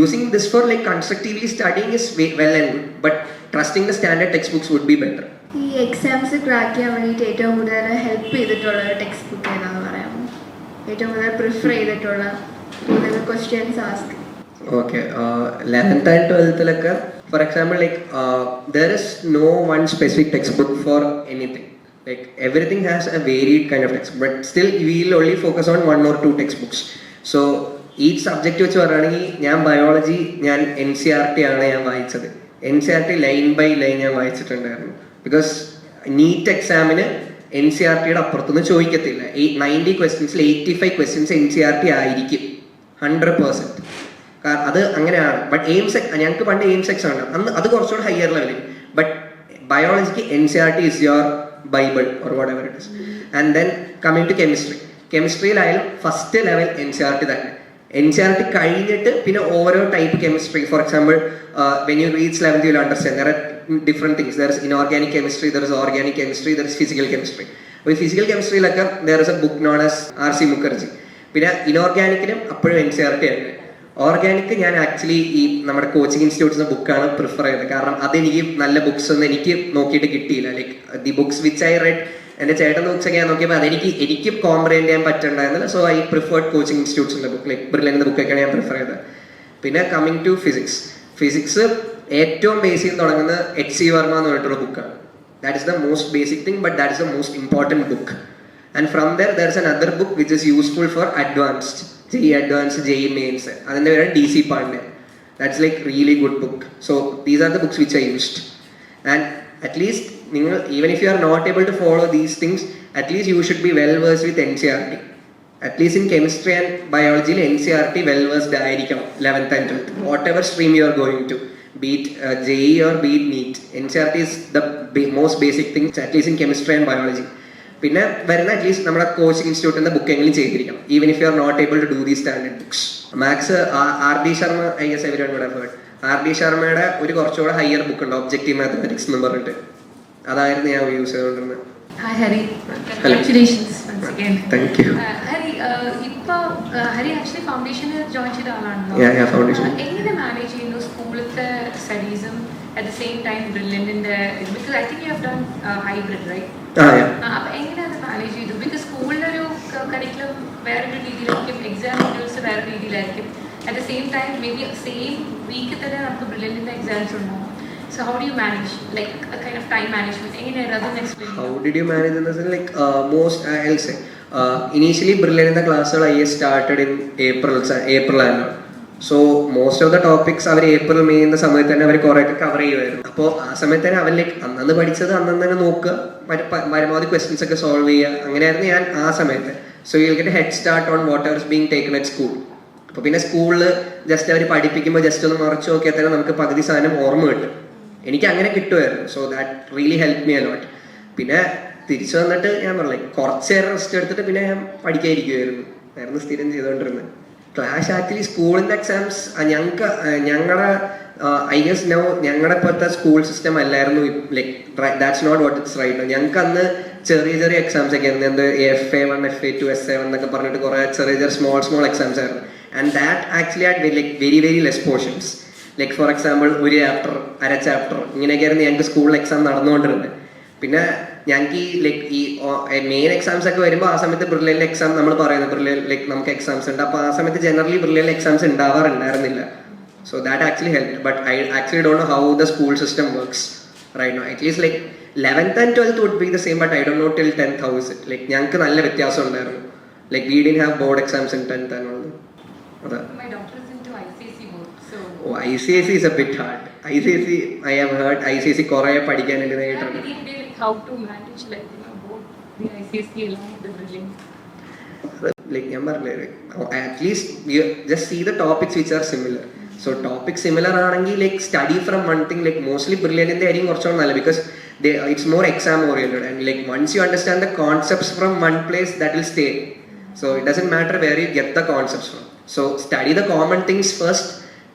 using this for like constructively studying is well and good, but trusting the standard textbooks would be better. ഈ എക്സാംസ് ക്രാക്ക് ചെയ്യാൻ വേണ്ടിയിട്ട് ഏറ്റവും കൂടുതൽ ഹെൽപ്പ് ചെയ്തിട്ടുള്ള ടെക്സ്റ്റ് ബുക്ക് ഏതാണെന്ന് പറയാമോ? ഏറ്റവും കൂടുതൽ പ്രിഫർ ചെയ്തിട്ടുള്ള questions ask. Okay, 11th and 12th for example, like there is no one specific textbook for anything. Like everything has a varied kind of textbook, but still we will only focus on 1 or 2 textbooks. So each subject വെച്ച് പറയുകയാണെങ്കിൽ ഞാൻ ബയോളജി ഞാൻ NCERT ആണ് ഞാൻ വായിച്ചത്. NCERT ലൈൻ ബൈ ലൈൻ ഞാൻ വായിച്ചിട്ടുണ്ടായിരുന്നു. ബിക്കോസ് നീറ്റ് എക്സാമിന് NCERTയുടെ അപ്പുറത്തുനിന്ന് ചോദിക്കത്തില്ല. 90 ക്വസ്റ്റ്യൻസിൽ 85 ക്വസ്റ്റ്യൻസ് NCERT ആയിരിക്കും 100%. കാരണം അത് അങ്ങനെയാണ്. ബട്ട് എയിംസ് ഞങ്ങൾക്ക് പണ്ട് എയിംസ് എക്സാം ആണ്, അന്ന് അത് കുറച്ചുകൂടെ ഹയർ ലെവലിൽ. ബട്ട് ബയോളജിക്ക് NCERT is your Bible or whatever it is. And then coming to കെമിസ്ട്രിയിലായാലും ഫസ്റ്റ് ലെവൽ NCERT തന്നെ. NCERT കഴിഞ്ഞിട്ട് പിന്നെ ഓരോ type chemistry, for example when you reach 11th you will understand there are different things. There is inorganic chemistry, there is organic chemistry, there is physical chemistry. അപ്പോൾ ഈ ഫിസിക്കൽ കെമിസ്ട്രിയിലൊക്കെ there is a book known as R.C. Mukherjee. പിന്നെ ഇനോർഗാനിക്കിനും അപ്പോഴും NCERT ആണ്. ഓർഗാനിക് ഞാൻ ആക്ച്വലി ഈ നമ്മുടെ കോച്ചിങ് ഇൻസ്റ്റിറ്റ്യൂട്ട്സിന്റെ ബുക്കാണ് പ്രിഫർ ചെയ്തത്. കാരണം അതെനിക്ക് നല്ല ബുക്സ് ഒന്നും എനിക്ക് നോക്കിയിട്ട് കിട്ടിയില്ല. Like the books which I read, എൻ്റെ ചേട്ടൻ്റെ ബുക്സ് ഒക്കെ ഞാൻ നോക്കിയപ്പോൾ എനിക്ക് കോംപ്രഹെൻഡ് ചെയ്യാൻ പറ്റുന്നുണ്ടായിരുന്നില്ല. സോ ഐ പ്രിഫേർഡ് കോച്ചിങ് ഇൻസ്റ്റിറ്റ്യൂട്ട്സിന്റെ ബുക്ക്, ലൈക്ക് ബ്രില്യൻ്റെ ബുക്കൊക്കെയാണ് ഞാൻ പ്രിഫർ ചെയ്തത്. പിന്നെ കമ്മിങ് ടു ഫിസിക്സ് ഏറ്റവും ബേസ് ചെയ്ത് തുടങ്ങുന്നത് HC വർമ്മ എന്ന് പറഞ്ഞിട്ടുള്ള ബുക്കാണ്. That is the most basic thing, but that is the most important book. And from there, there is another book which is useful for advanced, JEE Advanced, JEE Mains. And then DC Pandey. That's like really good book. So these are the books which I used. And at least, even if you are not able to follow these things, at least you should be well versed with NCERT. At least in chemistry and biology, NCERT well versed ആയിരിക്കണം 11th and 12th. Whatever stream you are going to, be it JEE or be it NEET, NCERT is the most basic thing, at least in chemistry and biology. പിന്നെ വരുന്ന അറ്റ്ലീസ്റ്റ് നമ്മുടെ കോച്ചിങ് ഇൻസ്റ്റിറ്റ്യൂട്ടിന്റെ ബുക്ക് എങ്കിലും ചെയ്തിരിക്കണം, even if you are not able to do the standard books. Maths R D Sharma, I guess everyone would have heard. R D ശർമ്മയുടെ ഒരു കുറച്ചുകൂടെ ഹയർ ബുക്ക് ഉണ്ട്, ഒബ്ജക്റ്റീവ് മാത്തമാറ്റിക്സ് എന്ന് പറഞ്ഞിട്ട്. അതായിരുന്നു ഞാൻ യൂസ് ചെയ്തുകൊണ്ടിരുന്നത്. Hi Hari, congratulations once again. Thank you. Hari, Hari actually foundation join ചെയ്ത ആളാണല്ലോ. Yeah, foundation. എങ്ങനെ മാനേജ് ചെയ്യുന്നു സ്കൂളിലത്തെ സ്റ്റഡീസും at the same time brilliant in the, because I think you have done hybrid, right? Yeah. അപ്പോൾ എങ്ങനെ അത് മാനേജ് ചെയ്തു? ബിക്കോസ് സ്കൂളിലൊരു കരിക്കുലം വേറൊരു രീതിയിലായിരിക്കും, എക്സാം ഷെഡ്യൂൾസ് വേറെ രീതിയിലായിരിക്കും. At the same time maybe same വീക്കിൽ തന്നെ നമുക്ക് ബ്രില്യൻറ്റിൻ്റെ എക്സാംസ് ഉണ്ടാവും. So how do you manage, like a kind of time management? How did you manage in the sense, like most I'll say initially brilliant in the classes I started in April and so most of the topics അവർ ഏപ്രിൽ മെയ് എന്ന സമയത്ത് തന്നെ അവർ കുറേയൊക്കെ കവർ ചെയ്യുമായിരുന്നു. അപ്പോൾ ആ സമയത്ത് തന്നെ അവർ ലൈക്ക് അന്നു പഠിച്ചത് അന്നു തന്നെ നോക്കുക, പരമാവധി ക്വസ്റ്റ്യൻസ് ഒക്കെ സോൾവ് ചെയ്യുക, അങ്ങനെയായിരുന്നു ഞാൻ ആ സമയത്ത്. So you will get head start on what ever is being taken at school. അപ്പോൾ പിന്നെ സ്കൂളിൽ ജസ്റ്റ് അവർ പഠിപ്പിക്കുമ്പോൾ ജസ്റ്റ് ഒന്ന് മറച്ചു നോക്കിയാൽ തന്നെ നമുക്ക് പകുതി സാധനം ഓർമ്മ കിട്ടും. എനിക്ക് അങ്ങനെ കിട്ടുമായിരുന്നു. So that really help me allot. പിന്നെ തിരിച്ചു വന്നിട്ട് ഞാൻ പറഞ്ഞില്ലേ കുറച്ച് നേരം റെസ്റ്റ് എടുത്തിട്ട് പിന്നെ ഞാൻ പഠിക്കാതിരിക്കുമായിരുന്നു സ്ഥിരം ചെയ്തുകൊണ്ടിരുന്നത്. ക്ലാഷ് ആക്ച്വലി സ്കൂളിൻ്റെ എക്സാംസ് ഞങ്ങളുടെ ഐ ഗസ് നോ ഞങ്ങളുടെ ഇപ്പോഴത്തെ സ്കൂൾ സിസ്റ്റം അല്ലായിരുന്നു like that's not what it's right. ഞങ്ങൾക്ക് അന്ന് ചെറിയ ചെറിയ എക്സാംസ് ഒക്കെ ആയിരുന്നു. എന്ത് FA1, FA2, SA1 എന്നൊക്കെ പറഞ്ഞിട്ട് കുറേ ചെറിയ സ്മോൾ എക്സാംസ് ആയിരുന്നു. And that actually add like very less portions. Like for example ഒരു ചാപ്റ്റർ, അര ചാപ്റ്റർ, ഇങ്ങനെയൊക്കെയായിരുന്നു ഞങ്ങൾക്ക് സ്കൂളിൽ എക്സാം നടന്നുകൊണ്ടിരുന്നത്. പിന്നെ ഞങ്ങൾക്ക് ഈ ലൈക്ക് ഈ മെയിൻ എക്സാംസ് ഒക്കെ വരുമ്പോൾ ആ സമയത്ത് ബ്രില്യൻ്റ് എക്സാം നമ്മൾ പറയുന്നത് ബ്രില്യൻ്റ് ലൈക്ക് നമുക്ക് എക്സാംസ് ഉണ്ട്. അപ്പോൾ ആ സമയത്ത് ജനറലി ബ്രില്യൻ്റ് എക്സാംസ് ഉണ്ടാവാറുണ്ടായിരുന്നില്ല. So that actually help. But I actually don't know how the school system works right no. At least like 11th and 12th would be the same, but I don't know till 10th how is it. Like ഞങ്ങൾക്ക് നല്ല വ്യത്യാസം ഉണ്ടായിരുന്നു. Like we didn't have board exams in 10th and all. My daughter is into ICSE board, so ICSE is a bit hard. ICSE I have heard ICSE കുറേ പഠിക്കാനുണ്ട് നേരിട്ടുണ്ട്. how to manage like both the ICSE along with the brilliant. Like ഞാൻ പറഞ്ഞില്ലേ at least you just see the topics which are similar. So topics similar ആണെങ്കിൽ like study from one thing, like mostly brilliant in the ആയിരിക്കും കുറച്ചുകൂടെ നല്ല, because it's more exam oriented and like once you understand the concepts from one place that will stay. So it doesn't matter where you get the concepts from. So study the common things first,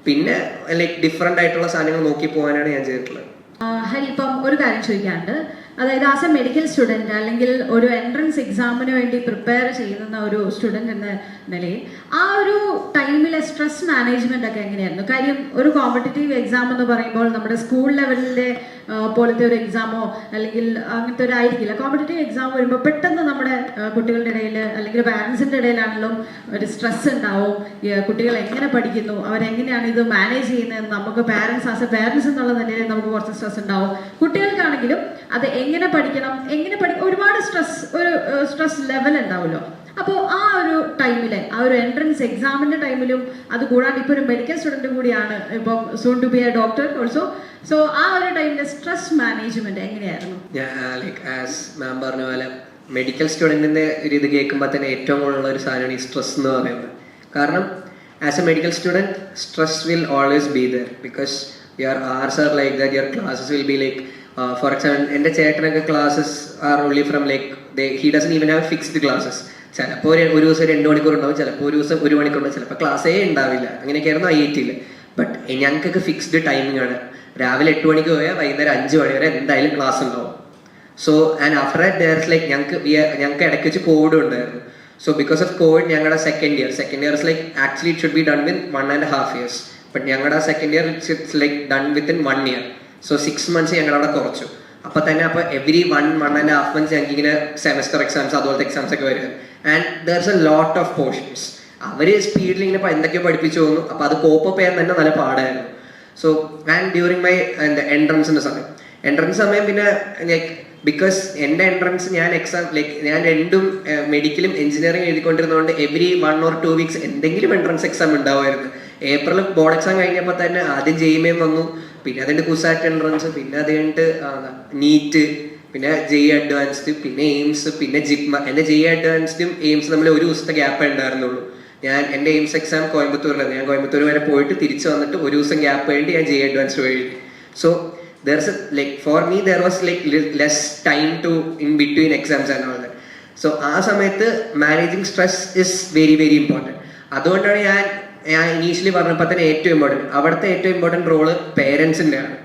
പിന്നെ like different ആയിട്ടുള്ള സാധനങ്ങൾ നോക്കി പോകാനാണ് ഞാൻ ചെയ്തിട്ടുള്ളത്. ഹരി, ഇപ്പം ഒരു കാര്യം ചോദിക്കാനുണ്ട്. അതായത് ആസ് എ മെഡിക്കൽ സ്റ്റുഡൻറ്റ് അല്ലെങ്കിൽ ഒരു എൻട്രൻസ് എക്സാമിന് വേണ്ടി പ്രിപ്പയർ ചെയ്യുന്ന ഒരു സ്റ്റുഡൻറ്റ് എന്ന നിലയിൽ ആ ഒരു ടൈമിലെ സ്ട്രെസ് മാനേജ്മെൻ്റ് ഒക്കെ എങ്ങനെയായിരുന്നു? കാര്യം ഒരു കോമ്പറ്റേറ്റീവ് എക്സാം എന്ന് പറയുമ്പോൾ നമ്മുടെ സ്കൂൾ ലെവലിലെ പോലത്തെ ഒരു എക്സാമോ അല്ലെങ്കിൽ അങ്ങനത്തെ ഒരു ആയിരിക്കില്ല. കോമ്പറ്റേറ്റീവ് എക്സാം വരുമ്പോൾ പെട്ടെന്ന് നമ്മുടെ കുട്ടികളുടെ ഇടയിൽ അല്ലെങ്കിൽ പാരൻസിൻ്റെ ഇടയിലാണെങ്കിലും ഒരു സ്ട്രെസ് ഉണ്ടാവും. കുട്ടികൾ എങ്ങനെ പഠിക്കുന്നു, അവരെങ്ങനെയാണ് ഇത് മാനേജ് ചെയ്യുന്നത്, നമുക്ക് ആസ് എ പാരൻസ് എന്നുള്ള നിലയിൽ നമുക്ക് കുറച്ച് സ്ട്രെസ് ഉണ്ടാവും. കുട്ടികൾക്കാണെങ്കിലും അത് എങ്ങനെ പഠിക്കണം, ഒരുപാട് സ്ട്രെസ് ലെവൽ ഉണ്ടാവുമല്ലോ. അപ്പോൾ ആ ഒരു ടൈമിലെ ആ ഒരു എൻട്രൻസ് എക്സാമിൻ്റെ ടൈമിലും അത് കൂടാണ്ട് ഇപ്പോൾ ഒരു മെഡിക്കൽ സ്റ്റുഡൻറ്റ് കൂടിയാണ്, ഇപ്പം soon to be a doctor also. So ആ ഒരു ടൈമിലെ സ്ട്രെസ് മാനേജ്മെന്റ് എങ്ങനെയായിരുന്നു? ലൈക്ക് ആസ് മാം പറഞ്ഞ പോലെ മെഡിക്കൽ സ്റ്റുഡൻറ്റിൻ്റെ ഒരു ഇത് കേൾക്കുമ്പോൾ തന്നെ ഏറ്റവും കൂടുതലുള്ള ഒരു സാധനമാണ് ഈ സ്ട്രെസ് എന്ന് പറയുന്നത്. കാരണം as A medical student stress will always be there because your hours are like that, your classes will be like for example എൻ്റെ ചേട്ടനൊക്കെ classes are only from like he doesn't even have fixed classes. ചിലപ്പോൾ ഒരു ദിവസം 2 മണിക്കൂർ ഉണ്ടാവും, ചിലപ്പോൾ ഒരു ദിവസം 1 മണിക്കൂർ ഉണ്ടാവും, ചിലപ്പോൾ ക്ലാസ്സേ ഉണ്ടാവില്ല. അങ്ങനെയൊക്കെയായിരുന്നു IIT-ൽ. ബട്ട് ഞങ്ങൾക്കൊക്കെ ഫിക്സ്ഡ് ടൈമിംഗ് ആണ്. രാവിലെ 8 മണിക്ക് പോയാൽ വൈകുന്നേരം 5 മണി വരെ എന്തായാലും ക്ലാസ് ഉണ്ടാവും. So and after that there's like ഞങ്ങൾക്ക് ഇടയ്ക്ക് വെച്ച് കോവിഡ് ഉണ്ടായിരുന്നു. സോ ബിക്കോസ് ഓഫ് കോവിഡ് ഞങ്ങളുടെ second year is like actually it should be done within 1.5 years. But ഞങ്ങളുടെ second year it's like done within 1 year. സോ 6 months ഞങ്ങളവിടെ കുറച്ചു. അപ്പോൾ എവറി 1.5 months ഞങ്ങൾക്ക് ഇങ്ങനെ സെമസ്റ്റർ എക്സാംസ് അതുപോലത്തെ എക്സാംസ് ഒക്കെ വരും. And there's a lot of portions. അവർ സ്പീഡിൽ ഇങ്ങനെ എന്തൊക്കെയോ പഠിപ്പിച്ചു തോന്നു. അപ്പോൾ അത് കോപ്പ് അപ്പ് ചെയ്യാൻ തന്നെ നല്ല പാടായിരുന്നു. സോ ആൻഡ് ഡ്യൂറിങ് മൈ എൻട്രൻസിൻ്റെ സമയം എൻട്രൻസ് സമയം പിന്നെ ലൈക്ക് ബിക്കോസ് എൻ്റെ എൻട്രൻസ് ഞാൻ എക്സാം ലൈക്ക് ഞാൻ രണ്ടും മെഡിക്കലും എഞ്ചിനീയറിംഗ് എഴുതിക്കൊണ്ടിരുന്നതുകൊണ്ട് എവറി 1 or 2 weeks എന്തെങ്കിലും എൻട്രൻസ് എക്സാം ഉണ്ടാവുമായിരുന്നു. ഏപ്രിൽ ബോർഡ് എക്സാം കഴിഞ്ഞപ്പോൾ തന്നെ ആദ്യം JEE വന്നു, പിന്നെ അതിൻ്റെ കുസാറ്റ് എൻട്രൻസ്, പിന്നെ അത് കഴിഞ്ഞിട്ട് നീറ്റ്, പിന്നെ JEE അഡ്വാൻസ്ഡ്, പിന്നെ എയിംസ്, പിന്നെ ജിപ്മ. എൻ്റെ JEE അഡ്വാൻസ്ഡും എയിംസ് തമ്മിൽ ഒരു ദിവസത്തെ ഗ്യാപ്പ് ഉണ്ടായിരുന്നുള്ളൂ. എൻ്റെ എയിംസ് എക്സാം കോയമ്പത്തൂരിലാണ്. ഞാൻ കോയമ്പത്തൂർ വരെ പോയിട്ട് തിരിച്ച് വന്നിട്ട് ഒരു ദിവസം ഗ്യാപ്പ് കഴിഞ്ഞിട്ട് ഞാൻ JEE അഡ്വാൻസ്ഡ് എഴുതി. So there's a like for me there was like less time to in between exams and all that. So ആ സമയത്ത് managing stress is very very important. അതുകൊണ്ടാണ് ഞാൻ ഇനീഷ്യലി പറഞ്ഞപ്പോൾ തന്നെ അവിടുത്തെ ഏറ്റവും ഇമ്പോർട്ടൻറ്റ് റോള് പേരൻസിൻ്റെ ആണ്.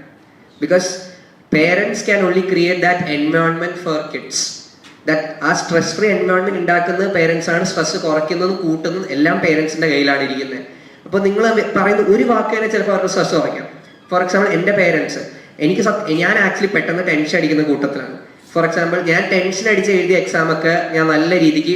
Because parents can only create that environment for kids. That ആ സ്ട്രെസ് ഫ്രീ എൻവയോൺമെന്റ് ഉണ്ടാക്കുന്നത് പേരൻസ് ആണ്. സ്ട്രെസ് കുറയ്ക്കുന്നതും കൂട്ടുന്നതും എല്ലാം പേരൻസിന്റെ കയ്യിലാണ് ഇരിക്കുന്നത്. അപ്പോൾ നിങ്ങൾ പറയുന്ന ഒരു വാക്ക് തന്നെ ചിലപ്പോൾ അവർക്ക് സ്ട്രെസ് കുറയ്ക്കാം. ഫോർ എക്സാമ്പിൾ എൻ്റെ പേരൻസ് ഞാൻ ആക്ച്വലി പെട്ടെന്ന് ടെൻഷൻ അടിക്കുന്ന കൂട്ടത്തിലാണ്. ഫോർ എക്സാമ്പിൾ ഞാൻ ടെൻഷൻ അടിച്ച് എഴുതിയ എക്സാമൊക്കെ ഞാൻ നല്ല രീതിക്ക്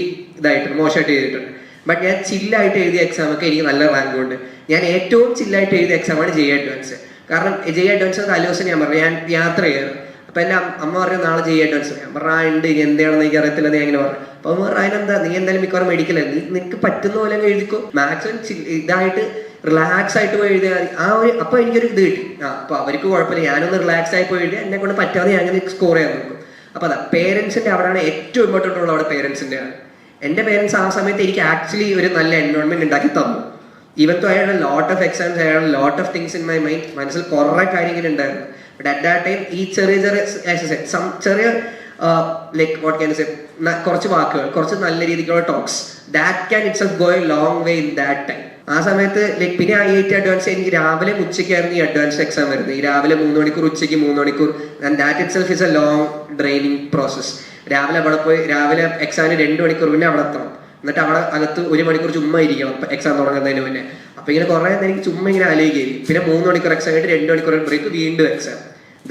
മോശമായിട്ട് ചെയ്തിട്ടുണ്ട്. ബട്ട് ഞാൻ ചില്ലായിട്ട് എഴുതിയ എക്സാമൊക്കെ എനിക്ക് നല്ല റാങ്ക് ഉണ്ട്. ഞാൻ ഏറ്റവും ചില്ലായിട്ട് എഴുതിയ എക്സാമാണ് JEE അഡ്വാൻസ്. കാരണം JEE അഡ്വാൻസ് തലേദിവസം ഞാൻ പറഞ്ഞു ഞാൻ യാത്ര ചെയ്യാറ്. അപ്പൊ എൻ്റെ അമ്മ പറഞ്ഞു നാളെ JEE അഡ്വാൻസ്. ഞാൻ പറഞ്ഞു ഉണ്ട്, ഇനി എന്താണെന്ന് എനിക്ക് അറിയത്തില്ല, നീ അങ്ങനെ പറഞ്ഞു. അപ്പൊ അമ്മ പറഞ്ഞു അതിനെന്താ, നീ എന്തായാലും മിക്കവാറും മെഡിക്കലല്ല, നിനക്ക് പറ്റുന്ന പോലെ എഴുതിക്കോ, മാക്സിമം ഇതായിട്ട് റിലാക്സ് ആയിട്ട് പോയി എഴുതിയാൽ ആ ഒരു. അപ്പൊ എനിക്കൊരു ഇത് കിട്ടി. അപ്പൊ അവർക്ക് കുഴപ്പമില്ല, ഞാനൊന്ന് റിലാക്സ് ആയി പോയി എഴുതിയാൽ എന്നെ കൊണ്ട് പറ്റാതെ ഞാൻ അങ്ങനെ സ്കോർ ചെയ്യാൻ നോക്കും. അപ്പൊ അതാ പേരൻസിന്റെ അവിടെയാണ് ഏറ്റവും ഇമ്പോർട്ടൻ്റ് ഉള്ളത്. അവിടെ പേരൻസിന്റെ ആണ്. എൻ്റെ പേരൻസ് ആ സമയത്ത് എനിക്ക് ആക്ച്വലി ഒരു നല്ല എൻവയോൺമെന്റ് ഉണ്ടാക്കി തന്നു. ഈവൻ തോ അയാളുടെ ലോട്ട് ഓഫ് എക്സാംസ്, അയാളുടെ ലോട്ട് of things in my mind, മനസ്സിൽ കുറെ കാര്യങ്ങൾ ഉണ്ടായിരുന്നു. ബട്ട് അറ്റ് ദാറ്റ് ടൈം ഈ ചെറിയ ലൈക്ക് വാട്ട് ക്യാൻ സേ, കുറച്ച് വാക്കുകൾ, കുറച്ച് നല്ല രീതിക്കുള്ള talks, that can itself go A long way in that time. ആ സമയത്ത് ലൈക്ക് പിന്നെ IIT അഡ്വാൻസ് എനിക്ക് രാവിലെ ഉച്ചയ്ക്കായിരുന്നു ഈ അഡ്വാൻസ് എക്സാം വരുന്നത്. ഈ രാവിലെ 3 മണിക്കൂർ, ഉച്ചയ്ക്ക് 3 മണിക്കൂർ. And that itself is A long draining process. രാവിലെ അവിടെ പോയി രാവിലെ എക്സാമിന് 2 മണിക്കൂർ പിന്നെ അവിടെ എത്തണം. എന്നിട്ട് അവിടെ അകത്ത് 1 മണിക്കൂർ ചുമ്മാ ഇരിക്കണം എക്സാം തുടങ്ങുന്നതിന് മുന്നേ. അപ്പൊ ഇങ്ങനെ കുറെ നേരം എനിക്ക് ചുമ്മാ ഇങ്ങനെ ആലോചിക്കും. പിന്നെ 3 മണിക്കൂർ എക്സാം കഴിഞ്ഞിട്ട് 2 മണിക്കൂർ ബ്രേക്ക്, വീണ്ടും exam.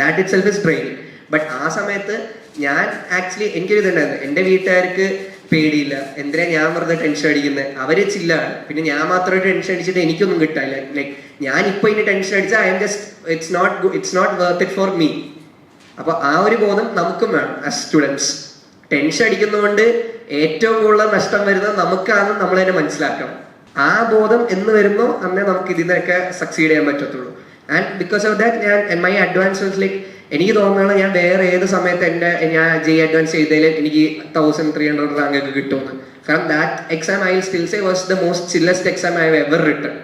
That itself is training. But ആ സമയത്ത് ഞാൻ ആക്ച്വലി എനിക്കൊരു ഇതുണ്ടായിരുന്നു. എൻ്റെ വീട്ടുകാർക്ക് പേടിയില്ല, എന്തിനാ ഞാൻ വെറുതെ ടെൻഷൻ അടിക്കുന്നത്, അവര് ചില്ലാണ്. പിന്നെ ഞാൻ മാത്രമായിട്ട് ടെൻഷൻ അടിച്ചിട്ട് എനിക്കൊന്നും കിട്ടാനില്ല. ലൈക്ക് ഞാൻ ഇപ്പൊ ഇനി ടെൻഷൻ അടിച്ചാൽ I'm just it's not worth it for me. അപ്പൊ ആ ഒരു ബോധം നമുക്കും വേണം ആസ് സ്റ്റുഡൻസ്. ടെൻഷൻ അടിക്കുന്നതുകൊണ്ട് ഏറ്റവും കൂടുതൽ നഷ്ടം വരുന്നത് നമുക്കാണെന്ന് നമ്മൾ തന്നെ മനസ്സിലാക്കണം. ആ ബോധം എന്ന് വരുന്നോ അന്നേ നമുക്ക് ഇതിനൊക്കെ സക്സീഡ് ചെയ്യാൻ പറ്റത്തുള്ളൂ. ആൻഡ് ബിക്കോസ് ഓഫ് ദാറ്റ് ഞാൻ മൈ അഡ്വാൻസ് ലൈക്ക് എനിക്ക് തോന്നുന്നത് ഞാൻ വേറെ ഏത് സമയത്ത് ഞാൻ JEE അഡ്വാൻസ് ചെയ്തതിൽ എനിക്ക് 1300 റാങ്ക് ഒക്കെ കിട്ടുമെന്ന്. കാരണം that exam I will still say was the most chillest exam I have ever written.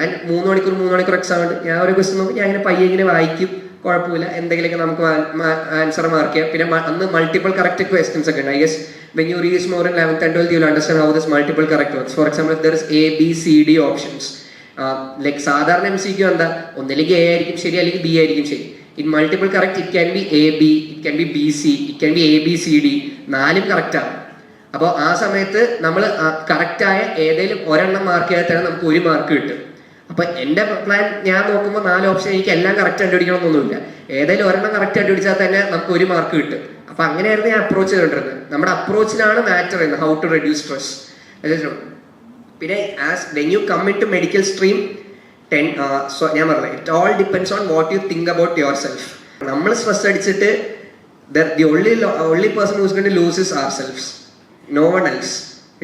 And 3 മണിക്കൂർ എക്സാം ഉണ്ട്. ഞാൻ ഒരു ക്വസ്റ്റൻ നോക്കി ഞാൻ ഇങ്ങനെ പയ്യെ ഇങ്ങനെ വായിക്കും, കുഴപ്പമില്ല, എന്തെങ്കിലുമൊക്കെ നമുക്ക് ആൻസർ മാർക്ക് ചെയ്യാം. പിന്നെ അന്ന് മൾട്ടിപ്പിൾ കറക്റ്റ് ക്വസ്റ്റൻസ് ഒക്കെ ഉണ്ട്. I guess when you reach more in 11th and 12th you will understand how this multiple correct works. For example, if there is A, B, C, D options, like സാധാരണ MCQ എന്താ, ഒന്നിലേക്ക് A ആയിരിക്കും ശരി, അല്ലെങ്കിൽ B ആയിരിക്കും ശരി. In multiple correct it can be A, B, it can be B, C, it can be A, B, C, D. 4 correct ആണ്. അപ്പോൾ ആ സമയത്ത് നമ്മൾ കറക്റ്റായ ഏതെങ്കിലും ഒരെണ്ണം മാർക്ക് ചെയ്താൽ തന്നെ നമുക്ക് 1 മാർക്ക് കിട്ടും. അപ്പൊ എൻ്റെ പ്ലാൻ ഞാൻ നോക്കുമ്പോൾ 4 ഓപ്ഷൻ എനിക്ക് എല്ലാം കറക്റ്റ് കണ്ടുപിടിക്കണമെന്നൊന്നുമില്ല. ഏതെങ്കിലും ഒരെണ്ണം കറക്റ്റ് കണ്ടുപിടിച്ചാൽ തന്നെ നമുക്ക് 1 മാർക്ക് കിട്ടും. അപ്പൊ അങ്ങനെയായിരുന്നു ഞാൻ അപ്രോച്ച് ചെയ്തിട്ടുള്ളത്. നമ്മുടെ അപ്രോച്ചിലാണ് മാറ്റർ ചെയ്യുന്നത്, ഹൗ ടു റെഡ്യൂസ് സ്ട്രെസ്. പിന്നെ as when you come in to medical stream ഞാൻ പറഞ്ഞത് it all depends on what you think about yourself. നമ്മൾ സ്ട്രെസ് അടിച്ചിട്ട് the only person who's going to lose is ourselves, no one else.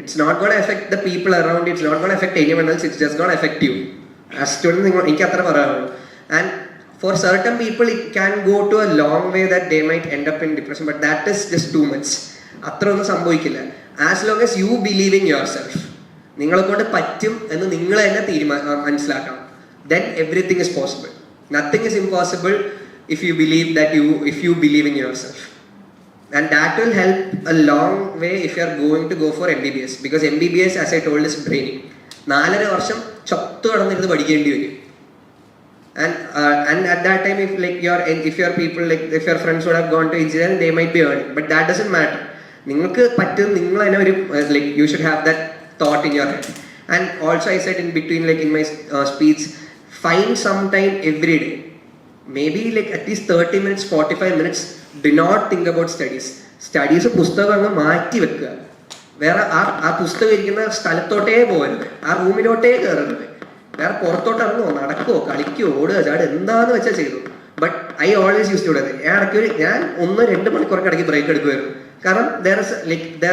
It's not going to affect the people around, it's not going to affect anyone else, it's just going to affect you. As student എനിക്ക് അത്ര പറയാനുള്ളൂ. And for certain people it can go to a long way that they might end up in depression, but that is just too much. അത്ര ഒന്നും സംഭവിക്കില്ല. As long as you believe in yourself, നിങ്ങളെ കൊണ്ട് പറ്റും എന്ന് നിങ്ങൾ തന്നെ മനസ്സിലാക്കണം. Then everything is possible. Nothing is impossible if you believe in yourself. And that will help a long way if you are going to go for MBBS, because MBBS, as I told, is training. 4.5 വർഷം ചത്തു കടന്നിരുന്ന് പഠിക്കേണ്ടി വരും. And at that time, if your friends would have gone to engineering, they might be earning, but that doesn't matter. നിങ്ങൾക്ക് പറ്റും, നിങ്ങൾ തന്നെ ഒരു you should have that thought in your head. And also I said in between, in my speech, find some time every day, maybe at least 30 minutes, 45 minutes. Do not think about studies. പുസ്തകം അങ്ങ് മാറ്റി വെക്കുക. വേറെ ആ പുസ്തകം ഇരിക്കുന്ന സ്ഥലത്തോട്ടേ പോകരുത്, ആ റൂമിലോട്ടേ കയറരുത്. വേറെ പുറത്തോട്ട് ഇറങ്ങുമോ, നടക്കുമോ, കളിക്കുമോ, ഓടുക, ചാട്, എന്താന്ന് വെച്ചാൽ ചെയ്തു. But I always used to do ഞാൻ ഇടയ്ക്ക് ഞാൻ 1-2 മണിക്കൂറൊക്കെ ഇടയ്ക്ക് ബ്രേക്ക് എടുക്കുമായിരുന്നു. കാരണം there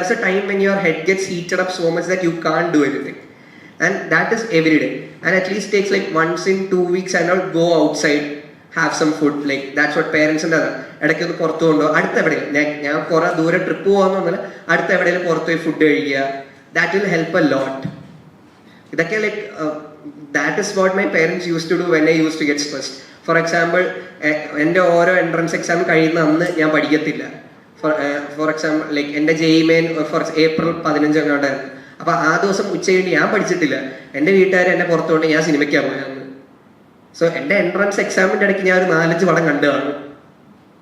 is a time when your head gets heated up so much that you can't do anything, and that is every day, and at least takes like once in 2 weeks and I'll go outside, have some food, like that's what parents ഉണ്ട്. ഇടയ്ക്ക് ഒന്ന് പുറത്തു കൊണ്ടുപോകും, അടുത്ത എവിടെയെങ്കിലും ഞാൻ കുറെ ദൂരെ ട്രിപ്പ് പോകാന്നൊന്നുമില്ല, അടുത്ത എവിടെയെങ്കിലും പുറത്ത് പോയി ഫുഡ് കഴിക്കുക, ദാറ്റ് വിൽ ഹെൽപ്പ് എ ലോട്ട്. ഇതൊക്കെ like that is what my parents used to do when I used to get stressed. For example, എൻ്റെ ഓരോ എൻട്രൻസ് എക്സാം കഴിയുന്ന അന്ന് ഞാൻ പഠിക്കത്തില്ല. ഫോർ എക്സാമ്പിൾ ലൈക്ക് എൻ്റെ JEE മെയിൻ ഫോർ April 15 അങ്ങോട്ടായിരുന്നു. അപ്പൊ ആ ദിവസം ഉച്ച കഴിഞ്ഞ് ഞാൻ പഠിച്ചിട്ടില്ല, എൻ്റെ വീട്ടുകാർ എന്നെ പുറത്തുകൊണ്ട് ഞാൻ സിനിമയ്ക്കാണ് പോയത്. സോ എൻ്റെ എൻട്രൻസ് എക്സാമിൻ്റെ ഇടയ്ക്ക് ഞാൻ ഒരു 4-5 പടം കണ്ടു കാണും.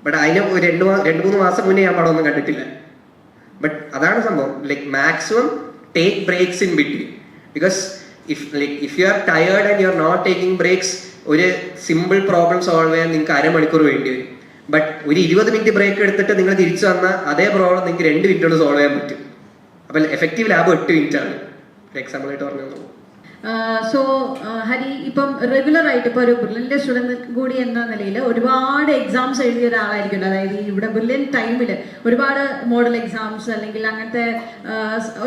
ബട്ട് അതിന് 2-3 മാസം മുന്നേ ഞാൻ പടമൊന്നും കണ്ടിട്ടില്ല. ബട്ട് അതാണ് സംഭവം, like maximum take breaks in between. Because if you are tired and you are not taking breaks, ഒരു സിമ്പിൾ പ്രോബ്ലം സോൾവ് ചെയ്യാൻ നിങ്ങൾക്ക് 1/2 മണിക്കൂർ വേണ്ടി വരും. ബട്ട് ഒരു 20 മിനിറ്റ് ബ്രേക്ക് എടുത്തിട്ട് നിങ്ങൾ തിരിച്ചു വന്നാൽ അതേ പ്രോബ്ലം നിങ്ങൾക്ക് 2 മിനിറ്റ് കൊണ്ട് സോൾവ് ചെയ്യാൻ പറ്റും. അപ്പം എഫക്റ്റീവ് ലാബ് 8 മിനിറ്റ് ആണ്, എക്സാമ്പിൾ ആയിട്ട് പറഞ്ഞു. സോ ഹരി, ഇപ്പം റെഗുലർ ആയിട്ട് ഇപ്പോൾ ഒരു ബ്രില്യൻ്റ് സ്റ്റുഡൻറ് കൂടി എന്ന നിലയിൽ ഒരുപാട് എക്സാംസ് എഴുതിയ ഒരാളായിരിക്കും. അതായത് ഇവിടെ ബ്രില്യൻ്റ് ടൈമിൽ ഒരുപാട് മോഡൽ എക്സാംസ് അല്ലെങ്കിൽ അങ്ങനത്തെ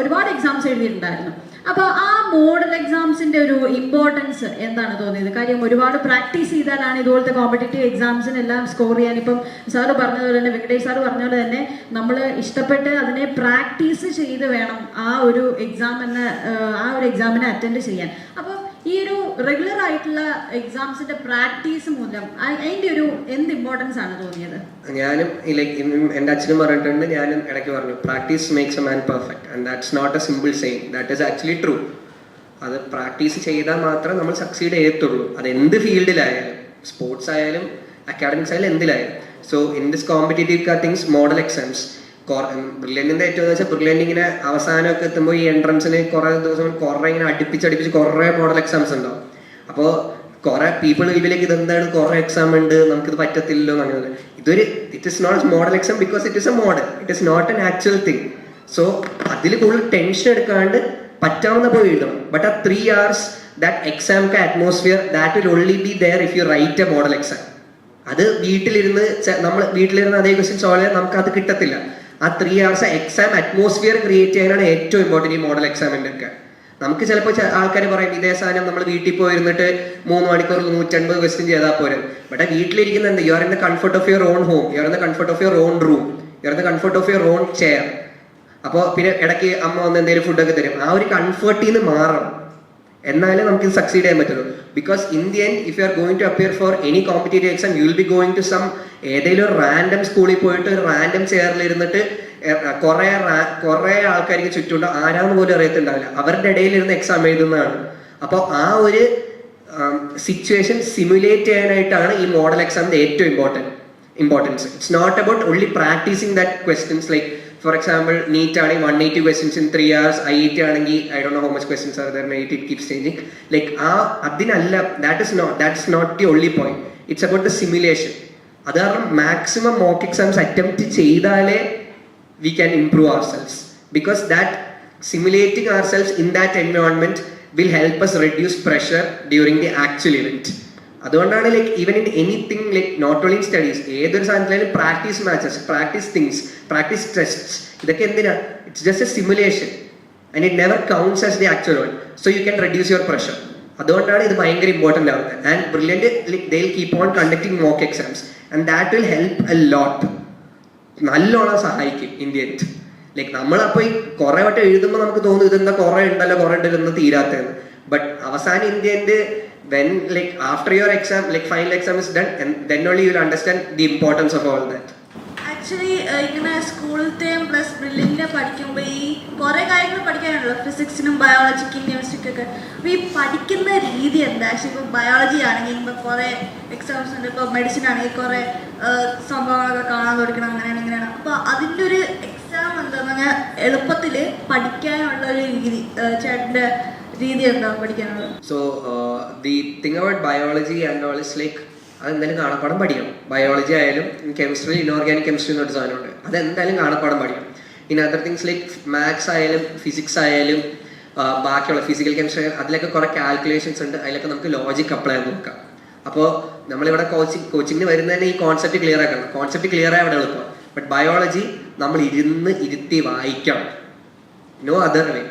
ഒരുപാട് എക്സാംസ് എഴുതിയിട്ടുണ്ടായിരുന്നു. അപ്പോൾ ആ മോഡൽ എക്സാംസിന്റെ ഒരു ഇമ്പോർട്ടൻസ് എന്താണ് തോന്നിയത്? കാര്യം ഒരുപാട് പ്രാക്ടീസ് ചെയ്താലാണ് ഇതുപോലത്തെ കോമ്പറ്റേറ്റീവ് എക്സാംസിനെല്ലാം സ്കോർ ചെയ്യാൻ. ഇപ്പം സാറ് പറഞ്ഞതുപോലെ തന്നെ, വെങ്കടേഷ് സാറ് പറഞ്ഞ പോലെ തന്നെ, നമ്മൾ ഇഷ്ടപ്പെട്ട് അതിനെ പ്രാക്ടീസ് ചെയ്ത് വേണം ആ ഒരു എക്സാമിനെ അറ്റൻഡ് ചെയ്യാൻ. അപ്പോൾ ഈ ഒരു റെഗുലർ ആയിട്ടുള്ള എക്സാംസിന്റെ പ്രാക്ടീസ് മൂലം അതിന്റെ ഒരു എന്ത് ഇമ്പോർട്ടൻസ് ആണ് തോന്നിയത്? ഞാനും ലൈക്ക് എൻ്റെ അച്ഛനും പറഞ്ഞിട്ടുണ്ട്, ഞാനും ഇടയ്ക്ക് പറഞ്ഞു, practice makes a man perfect, and that's not a simple saying, that is actually true. അത് പ്രാക്ടീസ് ചെയ്താൽ മാത്രമേ നമ്മൾ സക്സീഡ് ചെയ്യത്തുള്ളൂ. അത് എന്ത് ഫീൽഡിലായാലും, സ്പോർട്സ് ആയാലും അക്കാഡമിക്സ് ആയാലും എന്തിലായാലും. So in this competitive things, model exams, ബ്രില്യൻറ്റിന്റെ ഏറ്റവും വെച്ചാൽ ബ്രില്യൻറ്റ് ഇങ്ങനെ അവസാനമൊക്കെ എത്തുമ്പോൾ ഈ എൻട്രൻസിന് കുറെ ദിവസം കുറെ ഇങ്ങനെ അടുപ്പിച്ച് കുറെ മോഡൽ എക്സാംസ് ഉണ്ടാവും. അപ്പോൾ കുറെ പീപ്പിൾ ഇതിലേക്ക് ഇതെന്താണ് കുറെ എക്സാം ഉണ്ട്, നമുക്കിത് പറ്റത്തില്ലല്ലോ അങ്ങനെ. It is not model exam because it is a model, it is not an actual thing. So അതിൽ കൂടുതൽ ടെൻഷൻ എടുക്കാണ്ട് പറ്റാവുന്ന പോയി എഴുതണം. ബട്ട് ആ 3 hours that exam atmosphere that will only be there if you write a model exam. അത് വീട്ടിലിരുന്ന് അതേ ക്വസ്റ്റ്യൻ സോൾവ് ചെയ്യാൻ നമുക്ക് അത് കിട്ടത്തില്ല. ആ 3 hours എക്സാം അറ്റ്മോസ്ഫിയർ ക്രിയേറ്റ് ചെയ്യാനാണ് ഏറ്റവും ഇമ്പോർട്ടൻറ്റ് ഈ മോഡൽ എക്സാമിൻ്റെ ഒക്കെ. നമുക്ക് ചിലപ്പോൾ ആൾക്കാർ പറയും ഇതേ സാധനം നമ്മൾ വീട്ടിൽ പോയിരുന്നിട്ട് 3 മണിക്കൂറിൽ 150 ക്വസ്റ്റ്യൻ ചെയ്താൽ പോരും. ബട്ട് വീട്ടിലിരിക്കുന്ന എന്ത്, you are in the comfort of your own home, you are in the comfort of your own room, you are in the comfort of your own chair. അപ്പോൾ പിന്നെ ഇടയ്ക്ക് അമ്മ വന്ന് എന്തെങ്കിലും ഫുഡൊക്കെ തരും. ആ ഒരു കംഫർട്ടിൽ നിന്ന് മാറണം, എന്നാലേ നമുക്ക് ഇത് സക്സീഡ് ചെയ്യാൻ പറ്റുള്ളൂ. Because in the end if you are going to appear for any competitive exam, you will be going to some ഏതെങ്കിലും ഒരു റാൻഡം സ്കൂളിൽ പോയിട്ട് ഒരു റാൻഡം ചെയറിൽ ഇരുന്നിട്ട് കുറെ ആൾക്കാർക്ക് ചുറ്റുണ്ടോ ആരാന്ന് പോലും അറിയത്തുണ്ടാവില്ല, അവരുടെ ഇടയിലിരുന്ന് എക്സാം എഴുതുന്നതാണ്. അപ്പോൾ ആ ഒരു സിറ്റുവേഷൻ സിമുലേറ്റ് ചെയ്യാനായിട്ടാണ് ഈ മോഡൽ എക്സാമിന്റെ ഏറ്റവും importance. It's not about only practising that questions. Like for example NEET ആണെങ്കിൽ 180 questions in 3 hours, IIT ആണെങ്കിൽ I don't know how much questions are there in IIT, it keeps changing. Like അതിനല്ല, that's not the only point. It's about the simulation. അത് കാരണം മാക്സിമം മോക്ക് എക്സാംസ് അറ്റംപ്റ്റ് ചെയ്താലേ we can improve ourselves, because that simulating ourselves in that environment will help us reduce pressure during the actual event. അതുകൊണ്ടാണ് like even in anything, like not only in studies, ഏതൊരു സാധനത്തിലും practice matches, practice things, practice tests, ഇതൊക്കെ എന്തിനാ? It's just a simulation and it never counts as the actual one. So you can reduce your pressure. അതുകൊണ്ടാണ് ഇത് ഭയങ്കര ഇമ്പോർട്ടൻ്റ് ആവുന്നത്. And Brilliant they will keep on conducting mock exams and that will help a lot. നല്ലോണം സഹായിക്കും ഇന്ത്യൻറ്റ്. ലൈക്ക് നമ്മളപ്പോൾ ഈ കുറെ വട്ടം എഴുതുമ്പോൾ നമുക്ക് തോന്നും ഇതെന്താ കുറെ ഉണ്ടല്ലോ തീരാത്തതെന്ന്. ബട്ട് അവസാനം ഇന്ത്യൻറ്റ് when like after your exam, like final exam is done, and then only you will understand the importance of all that. Actually ഇങ്ങനെ സ്കൂളിലത്തെയും പ്ലസ് ബ്രില്യൻറ്റിനെ പഠിക്കുമ്പോൾ ഈ കുറേ കാര്യങ്ങൾ പഠിക്കാനുണ്ടല്ലോ, ഫിസിക്സിനും ബയോളജിക്കും കെമിസ്ട്രിക്കൊക്കെ. അപ്പോൾ ഈ പഠിക്കുന്ന രീതി എന്താ? ആക്ച്വലി ഇപ്പോൾ ബയോളജി ആണെങ്കിൽ ഇപ്പോൾ കുറേ എക്സാംസ് ഉണ്ട്, ഇപ്പോൾ മെഡിസിൻ ആണെങ്കിൽ കുറേ സംഭവങ്ങളൊക്കെ കാണാൻ പഠിക്കണം, അങ്ങനെയാണ്. അപ്പോൾ അതിൻ്റെ ഒരു എക്സാം എന്താണെന്ന് പറഞ്ഞാൽ എളുപ്പത്തിൽ പഠിക്കാനുള്ള ഒരു രീതി, ചേട്ടൻ്റെ രീതി എന്താ പഠിക്കാനുള്ളത്? So the thing about biology and all is like അതെന്തായാലും കാണപ്പാടം പഠിക്കണം. ബയോളജി ആയാലും കെമിസ്ട്രി, ഇനോർഗാനിക് കെമിസ്ട്രി എന്നൊരു സാധനമുണ്ട്, അതെന്തായാലും കാണപ്പാടം പഠിക്കണം. In other things like maths ആയാലും ഫിസിക്സ് ആയാലും ബാക്കിയുള്ള ഫിസിക്കൽ കെമിസ്ട്രി, അതിലൊക്കെ കുറേ കാൽക്കുലേഷൻസ് ഉണ്ട്, അതിലൊക്കെ നമുക്ക് ലോജിക് അപ്ലൈ ചെയ്ത് നോക്കാം. അപ്പോൾ നമ്മളിവിടെ കോച്ചിങ്ങിന് വരുന്നതന്നെ ഈ കോൺസെപ്റ്റ് ക്ലിയർ ആക്കണം. കോൺസെപ്റ്റ് ക്ലിയർ ആയ അവിടെ എളുപ്പം. ബട്ട് ബയോളജി നമ്മൾ ഇരുത്തി വായിക്കണം. No other way.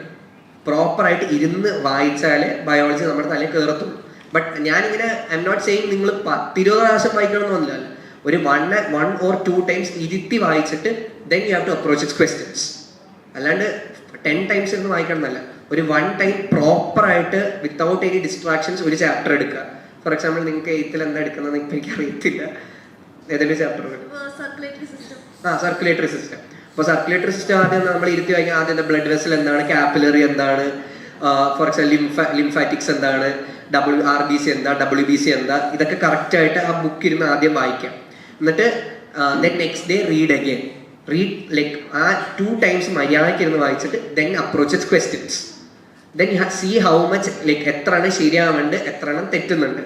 പ്രോപ്പറായിട്ട് ഇരുന്ന് വായിച്ചാലേ ബയോളജി നമ്മുടെ തലയിൽ കയറത്തുള്ളൂ. ബട്ട് ഞാനിങ്ങനെ ഐ എം നോട്ട് സെയിങ് നിങ്ങൾ 10-20 പ്രാവശ്യം വായിക്കണമെന്നൊന്നുമില്ല. ഒരു 1 or 2 times ഇരുത്തി വായിച്ചിട്ട് then you have to approach its questions. അല്ലാണ്ട് 10 times ഇരുന്ന് വായിക്കണം എന്നല്ല. ഒരു 1 time പ്രോപ്പറായിട്ട് വിത്തൗട്ട് എനി ഡിസ്ട്രാക്ഷൻസ് ഒരു ചാപ്റ്റർ എടുക്കുക. ഫോർ എക്സാമ്പിൾ നിങ്ങൾക്ക് 8th എന്താ എടുക്കുന്നത് ഇപ്പം എനിക്ക് അറിയത്തില്ല. ഏതെങ്കിലും chapter circulatory system. Circulatory system. അപ്പോൾ സർക്കുലേറ്ററി സിസ്റ്റം ആദ്യം നമ്മൾ ഇരുത്തി വായിക്കുക. ആദ്യം ബ്ലഡ് വെസൽ എന്താണ്, കാപ്പിലറി എന്താണ്, ഫോർ എക്സാമ്പിൾ ലിംഫാറ്റിക്സ് എന്താണ്, RBC എന്താ, WBC എന്താ, ഇതൊക്കെ കറക്റ്റായിട്ട് ആ ബുക്ക് ഇരുന്ന് ആദ്യം വായിക്കാം. എന്നിട്ട് then next day read again. Read like ആ 2 times മര്യാദയ്ക്ക് ഇരുന്ന് വായിച്ചിട്ട് then approach its questions. Then see how much like എത്രയാണ് ശരിയാവുന്നുണ്ട്, എത്രയാണ് തെറ്റുന്നുണ്ട്,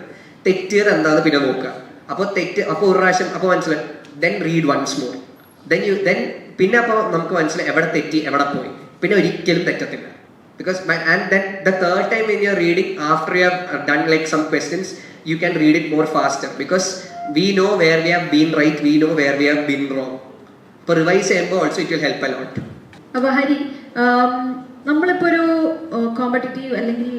തെറ്റിയത് എന്താണെന്ന് പിന്നെ നോക്കുക. അപ്പോൾ അപ്പോൾ ഒരു പ്രാവശ്യം അപ്പോൾ മനസ്സിലായി. Then read once more. Then പിന്നെ അപ്പോൾ നമുക്ക് മനസ്സിലായി എവിടെ തെറ്റി എവിടെ പോയി. പിന്നെ ഒരിക്കലും തെറ്റത്തില്ല. Because and then the third time when you are reading, after you have done like some questions, you can read it more faster because we know where we have been right, we know where we have been wrong. For revise also it will help a lot. അപ്പോൾ ഹരി, നമ്മളിപ്പോൾ ഒരു കോമ്പറ്റേറ്റീവ് അല്ലെങ്കിൽ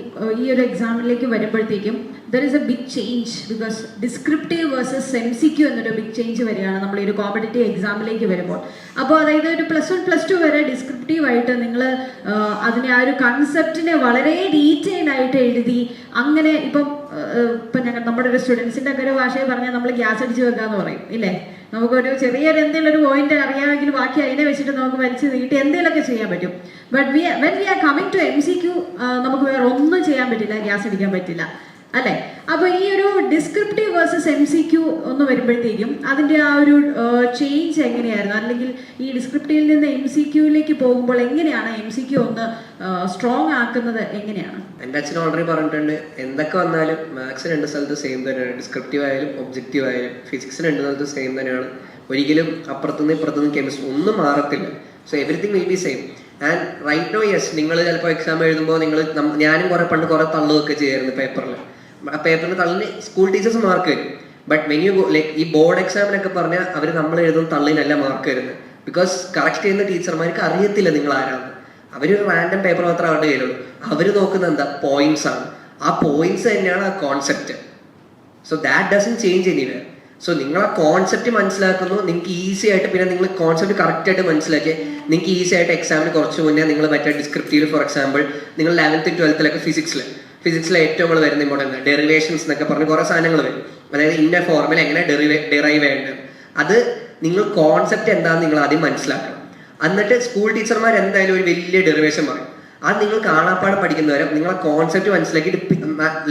ഈ ഒരു എക്സാമിലേക്ക് വരുമ്പോഴത്തേക്കും there is a big change because descriptive versus MCQ എന്നൊരു ബിഗ് ചേഞ്ച് വരികയാണ് നമ്മൾ ഈ ഒരു കോമ്പറ്റേറ്റീവ് എക്സാമിലേക്ക് വരുമ്പോൾ. അപ്പോൾ അതായത് ഒരു +1 +2 വരെ ഡിസ്ക്രിപ്റ്റീവ് ആയിട്ട് നിങ്ങൾ അതിനെ ആ ഒരു കൺസെപ്റ്റിനെ വളരെ ഡീറ്റെയിൽ ആയിട്ട് എഴുതി അങ്ങനെ ഇപ്പം നമ്മുടെ ഒരു സ്റ്റുഡൻസിൻ്റെ ഒക്കെ ഒരു ഭാഷയിൽ പറഞ്ഞാൽ നമ്മൾ ഗ്യാസ് അടിച്ച് വെക്കാന്ന് പറയും ഇല്ലേ. നമുക്കൊരു ചെറിയൊരു എന്തെങ്കിലും ഒരു പോയിന്റ് അറിയാമെങ്കിൽ ബാക്കി അതിനെ വെച്ചിട്ട് നമുക്ക് വലിച്ചു നീട്ടി എന്തെങ്കിലുമൊക്കെ ചെയ്യാൻ പറ്റും. But when we are coming to MCQ നമുക്ക് വേറെ ഒന്നും ചെയ്യാൻ പറ്റില്ല, ഗ്യാസ് അടിക്കാൻ പറ്റില്ല അല്ലേ. അപ്പോൾ ഈ ഒരു ഡിസ്ക്രിപ്റ്റീവ് വേഴ്സസ് MCQ ഒന്ന് വരുമ്പോഴത്തേക്കും അതിൻ്റെ ആ ഒരു ചേഞ്ച് എങ്ങനെയായിരുന്നു, അല്ലെങ്കിൽ ഈ ഡിസ്ക്രിപ്റ്റീവിൽ നിന്ന് MCQയിലേക്ക് പോകുമ്പോൾ എങ്ങനെയാണ് MCQ ഒന്ന് സ്ട്രോങ് ആക്കുന്നത് എങ്ങനെയാണ്? എൻ്റെ അച്ഛൻ ഓൾറെഡി പറഞ്ഞിട്ടുണ്ട്, എന്തൊക്കെ വന്നാലും മാത്സ് 2 സ്ഥലത്ത് സെയിം തന്നെയാണ്. ഡിസ്ക്രിപ്റ്റീവ് ആയാലും ഒബ്ജക്റ്റീവ് ആയാലും ഫിസിക്സ് 2 സ്ഥലത്ത് സെയിം തന്നെയാണ്. ഒരിക്കലും അപ്പുറത്തുനിന്ന് ഇപ്പുറത്തുനിന്ന് കെമിസ്ട്രി ഒന്നും മാറത്തില്ല. So everything will be same. And right no yes, നിങ്ങൾ ചിലപ്പോൾ എക്സാം എഴുതുമ്പോൾ ഞാനും പണ്ട് കുറെ തള്ളുകയൊക്കെ ചെയ്യായിരുന്നു പേപ്പറിൽ. ആ പേപ്പറിന് തള്ളിന് സ്കൂൾ ടീച്ചേഴ്സ് മാർക്ക് തരും. ബട്ട് വെൻ യു ലൈക്ക് ഈ ബോർഡ് എക്സാമിനൊക്കെ പറഞ്ഞാൽ അവർ നമ്മൾ എഴുതുന്ന തള്ളിനല്ല മാർക്ക് വരുന്നത്. ബിക്കോസ് കറക്റ്റ് ചെയ്യുന്ന ടീച്ചർമാർക്ക് അറിയത്തില്ല നിങ്ങൾ ആരാണ്. അവരൊരു റാൻഡം പേപ്പർ മാത്രമേ അവരുടെ കയ്യിലുള്ളൂ. അവർ നോക്കുന്നത് എന്താ, പോയിന്റ്സ് ആണ്. ആ പോയിന്റ്സ് തന്നെയാണ് ആ concept. So that doesn't change anyway. So നിങ്ങൾ ആ കോൺസെപ്റ്റ് മനസ്സിലാക്കുന്നു, നിങ്ങൾക്ക് ഈസി ആയിട്ട്, പിന്നെ നിങ്ങൾ കോൺസെപ്റ്റ് കറക്റ്റ് ആയിട്ട് മനസ്സിലാക്കി നിങ്ങൾക്ക് ഈസി ആയിട്ട് എക്സാമിന് കുറച്ച് മുന്നേ നിങ്ങൾ മറ്റേ ഡിസ്ക്രിപ്റ്റീവ് ഫോർ എക്സാമ്പിൾ നിങ്ങൾ 11th 12th ഫിസിക്സിലെ ഏറ്റവും കൂടുതൽ വരുന്ന ഇമ്പോർട്ടൻ്റ് ഡെറിവേഷൻസ് എന്നൊക്കെ പറഞ്ഞ് കുറേ സാധനങ്ങൾ വരും. അതായത് ഇന്ന ഫോർമുല എങ്ങനെ ഡെറൈവ് ചെയ്യേണ്ടത്, അത് നിങ്ങൾ കോൺസെപ്റ്റ് എന്താണെന്ന് നിങ്ങൾ ആദ്യം മനസ്സിലാക്കണം. എന്നിട്ട് സ്കൂൾ ടീച്ചർമാർ എന്തായാലും ഒരു വലിയ ഡെറിവേഷൻ പറയും. അത് നിങ്ങൾ കാണാപ്പാടെ പഠിക്കുന്നവരെ നിങ്ങൾ ആ കോൺസെപ്റ്റ് മനസ്സിലാക്കിയിട്ട്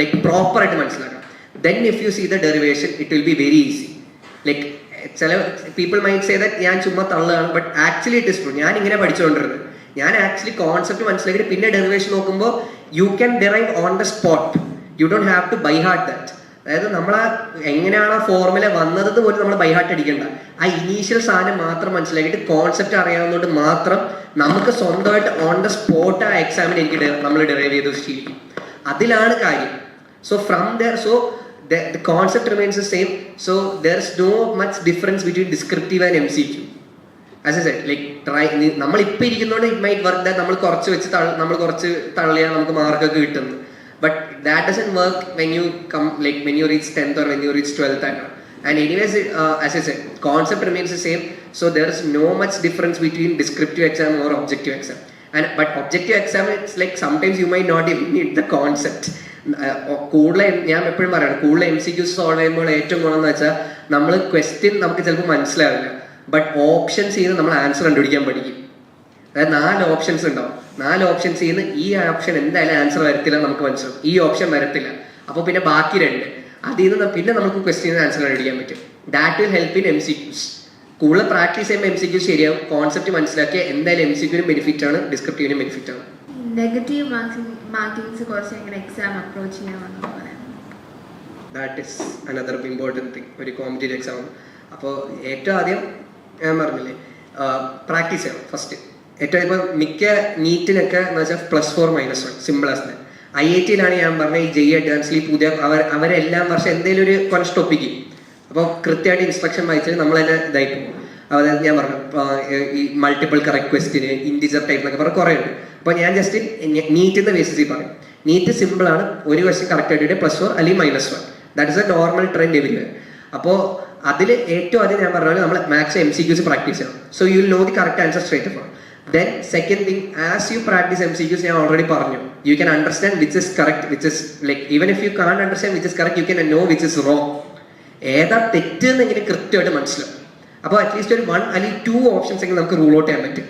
ലൈക്ക് പ്രോപ്പറായിട്ട് മനസ്സിലാക്കണം. Then if you see the derivation, it will be very easy. Like people might say that ഞാൻ ചുമ്മാ തള്ളുകയാണ്, but actually it is true. ഞാൻ ഇങ്ങനെ പഠിച്ചുകൊണ്ടിരുന്നത്, ഞാൻ ആക്ച്വലി കോൺസെപ്റ്റ് മനസ്സിലാക്കിയിട്ട് പിന്നെ ഡെറിവേഷൻ നോക്കുമ്പോൾ you can derive on the spot. You don't have to by heart that. അതായത് നമ്മൾ എങ്ങനെയാണ് ആ ഫോർമുല വന്നത് പോലും നമ്മൾ ബൈ ഹാർട്ട് അടിക്കേണ്ട. ആ ഇനീഷ്യൽ സാധനം മാത്രം മനസ്സിലാക്കിയിട്ട് കോൺസെപ്റ്റ് അറിയാവുന്നതുകൊണ്ട് മാത്രം നമുക്ക് സ്വന്തമായിട്ട് ഓൺ ദ സ്പോട്ട് ആ എക്സാമിന് നമ്മൾ ഡെറൈവ് ചെയ്ത് ശീലിക്കും. അതിലാണ് കാര്യം. So from there, the concept remains the same. So there's no much difference between descriptive and MCQ. As I said, like നമ്മൾ ഇപ്പം ഇരിക്കുന്നതുകൊണ്ട് it might work that നമ്മൾ കുറച്ച് തള്ളിയാൽ നമുക്ക് മാർക്കൊക്കെ കിട്ടുന്നു. But that doesn't work when you come, like when you reach 10th or when you reach 12th and anyways, as I said, concept remains the same. So there is no much difference between descriptive exam or objective exam. But objective exam, it's like sometimes you might not even need the concept. കൂടുതൽ ഞാൻ എപ്പോഴും പറയണം, കൂടുതൽ MCQ സോൾവ് ചെയ്യുമ്പോൾ ഏറ്റവും ഗുണമെന്ന് വെച്ചാൽ നമ്മൾ ക്വസ്റ്റ്യൻ നമുക്ക് ചിലപ്പോൾ മനസ്സിലാവില്ല, ബട്ട് ഓപ്ഷൻസ് ചെയ്ത് നമ്മൾ ആൻസർ കണ്ടുപിടിക്കാൻ പഠിക്കും. അതായത് 4 ഓപ്ഷൻസ് ഉണ്ടാവും. 4 ഓപ്ഷൻസ് ചെയ്യുന്ന ഈ ഓപ്ഷൻ എന്തായാലും ആൻസർ വരത്തില്ല നമുക്ക് മനസ്സിലാവും, ഈ ഓപ്ഷൻ വരത്തില്ല. അപ്പോൾ പിന്നെ ബാക്കി 2 അതിൽ നിന്ന് പിന്നെ നമുക്ക് ക്വസ്റ്റ്യൻ ആൻസർ കണ്ടുപിടിക്കാൻ പറ്റും. That will help in MCQs. കൂടുതൽ പ്രാക്ടീസ് ചെയ്യുമ്പോൾ MCQ ശരിയാവും. കോൺസെപ്റ്റ് മനസ്സിലാക്കിയ എന്തായാലും MCQനും ബെനിഫിറ്റ് ആണ്, ഡിസ്ക്രിപ്റ്റീവിനും ബെനിഫിറ്റ് ആണ്. നെഗറ്റീവ് മാർക്കിങ്സ് കുറച്ച് എങ്ങനെ എക്സാം അപ്രോച്ച് ചെയ്യാമെന്ന് പറയാം. That is another important thing ഒരു കോമ്പറ്റേറ്റീവ് എക്സാം. അപ്പോൾ ഏറ്റവും ആദ്യം ഞാൻ പറഞ്ഞില്ലേ, പ്രാക്ടീസ് ചെയ്യണം ഫസ്റ്റ്. ഏറ്റവും ഇപ്പം മിക്ക നീറ്റിനൊക്കെ എന്ന് വെച്ചാൽ +4 -1 സിമ്പിൾ ആസ് ദാറ്റ്. IIT-യിലാണ് ഞാൻ പറഞ്ഞ ഈ JEE അഡ്വാൻസിൽ പുതിയ അവരെല്ലാം വർഷം എന്തെങ്കിലും ഒരു കുറച്ച് ടോപ്പിക്ക് അപ്പോൾ കൃത്യമായിട്ട് ഇൻസ്ട്രക്ഷൻ വായിച്ചാൽ നമ്മൾ തന്നെ ഇതായി പോകും. അതായത് ഞാൻ പറഞ്ഞു ഈ മൾട്ടിപ്പിൾ കറക്റ്റ് ക്വസ്റ്റിന് ഇൻഡിജർ ടൈപ്പ് എന്നൊക്കെ പറഞ്ഞാൽ കുറേ ഉണ്ട്. അപ്പോൾ ഞാൻ ജസ്റ്റ് നീറ്റിന്റെ ബേസിസിൽ പറയും. നീറ്റ് സിമ്പിൾ ആണ്, ഒരു ക്വസ്റ്റ്യൻ കറക്റ്റ് ആയിട്ട് +4 അല്ലെങ്കിൽ -1. That is a normal trend everywhere. അപ്പോൾ അതിൽ ഏറ്റവും ആദ്യം ഞാൻ പറഞ്ഞാൽ നമ്മൾ മാക്സ് MCQs പ്രാക്ടീസ് ചെയ്യണം. So you will know the correct answer straight four. Then second thing, as you practice MCQs, ഞാൻ already പറഞ്ഞു, you can understand which is correct, which is like even if you can't understand which is correct, you can know which is wrong. ഏതാ തെറ്റ് എന്ന് ഇങ്ങനെ കൃത്യമായിട്ട് മനസ്സിലാവും. അപ്പോൾ അറ്റ്ലീസ്റ്റ് ഒരു 1 അല്ലെങ്കിൽ 2 ഓപ്ഷൻസ് എങ്കിലും നമുക്ക് റൂൾ ഔട്ട് ചെയ്യാൻ പറ്റും.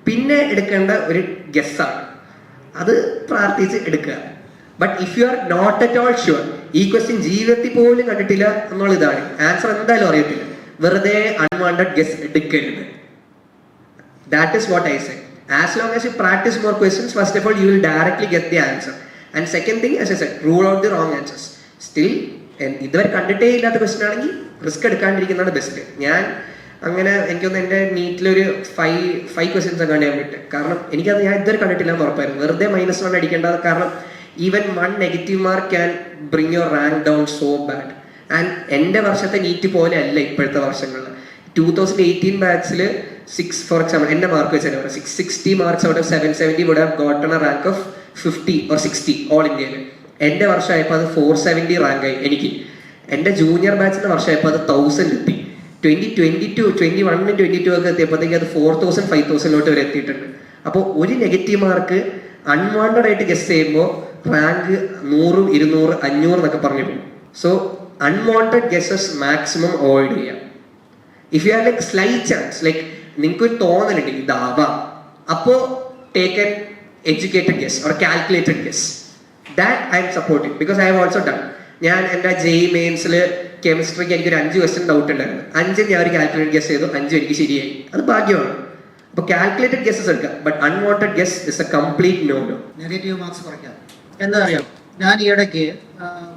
പിന്നെ എടുക്കേണ്ട ഒരു ഗസ്സാണ്, അത് പ്രാർത്ഥിച്ച് എടുക്കുക. But if you are not at all sure, ഈ ക്വസ്റ്റ്യൻ ജീവിതത്തിൽ പോലും കണ്ടിട്ടില്ല എന്നുള്ളതാണ്, ആൻസർ എന്തായാലും അറിയത്തില്ല, വെറുതെ അൺവാണ്ടഡ് ഗസ് എടുക്കരുത്. That is what I say. As long as you practice more questions, first of all, you will directly get the answer. And second thing, as I said, rule out the wrong answers. Still, ഇതുവരെ കണ്ടിട്ടേ ഇല്ലാത്ത ക്വസ്റ്റ്യൻ ആണെങ്കിൽ റിസ്ക് എടുക്കാണ്ടിരിക്കുന്നതാണ് ബെസ്റ്റ്. ഞാൻ അങ്ങനെ എനിക്കൊന്ന് എൻ്റെ നീറ്റിലൊരു 5 ക്വസ്റ്റ്യൻസ് ഒക്കെ ഞാൻ വിട്ട്. കാരണം എനിക്കത് ഞാൻ ഇതുവരെ കണ്ടിട്ടില്ല എന്ന് ഉറപ്പായിരുന്നു. വെറുതെ -1 അടിക്കേണ്ടത്. കാരണം even 1 negative mark can bring your rank down so bad. And എൻ്റെ വർഷത്തെ നീറ്റ് പോലെ അല്ല ഇപ്പോഴത്തെ വർഷങ്ങളിൽ. 2018 ബാച്ചിൽ 6, for example, എൻ്റെ മാർക്ക് വെച്ചാൽ 660 marks out of 770 would have gotten a rank of 50 or 60 all ഇന്ത്യയിൽ. എൻ്റെ വർഷമായപ്പോൾ അത് 470 റാങ്കായി എനിക്ക്. എൻ്റെ ജൂനിയർ ബാച്ചിൻ്റെ വർഷമായപ്പോൾ അത് 1000 എത്തി. 2021 22 ഒക്കെ എത്തിയപ്പോഴത്തേക്ക് അത് 4000 5000 വരെ എത്തിയിട്ടുണ്ട്. അപ്പോൾ ഒരു നെഗറ്റീവ് മാർക്ക് അൺവാണ്ടഡ് ആയിട്ട് ഗസ് ചെയ്യുമ്പോൾ റാങ്ക് 100 200 500 എന്നൊക്കെ പറഞ്ഞു പോകും. So unwanted guesses maximum avoid ചെയ്യാം. If you have like slight chance, like നിങ്ങൾക്ക് ഒരു തോന്നലുണ്ട് ഇതാവാം, അപ്പോൾ take an educated guess or calculated guess. That I'm supporting because I have also done. ഞാൻ എൻ്റെ JEE മെയിൻസിൽ കെമിസ്ട്രിക്ക് എനിക്കൊരു 5 ക്വസ്റ്റ്യൻ ഡൗട്ട് ഉണ്ടായിരുന്നു. 5 ഞാൻ ഒരു കാൽക്കുലേറ്റഡ് ഗസ് ചെയ്തു, 5 എനിക്ക് ശരിയായി. അത് ഭാഗ്യമാണ്. അപ്പോൾ കാൽക്കുലേറ്റഡ് ഗസ്സസ് എടുക്കുക, but unwanted guess is a complete no. Negative marks കുറയ്ക്കാം. എന്താ അറിയാം, ഞാൻ ഈ ഇടയ്ക്ക്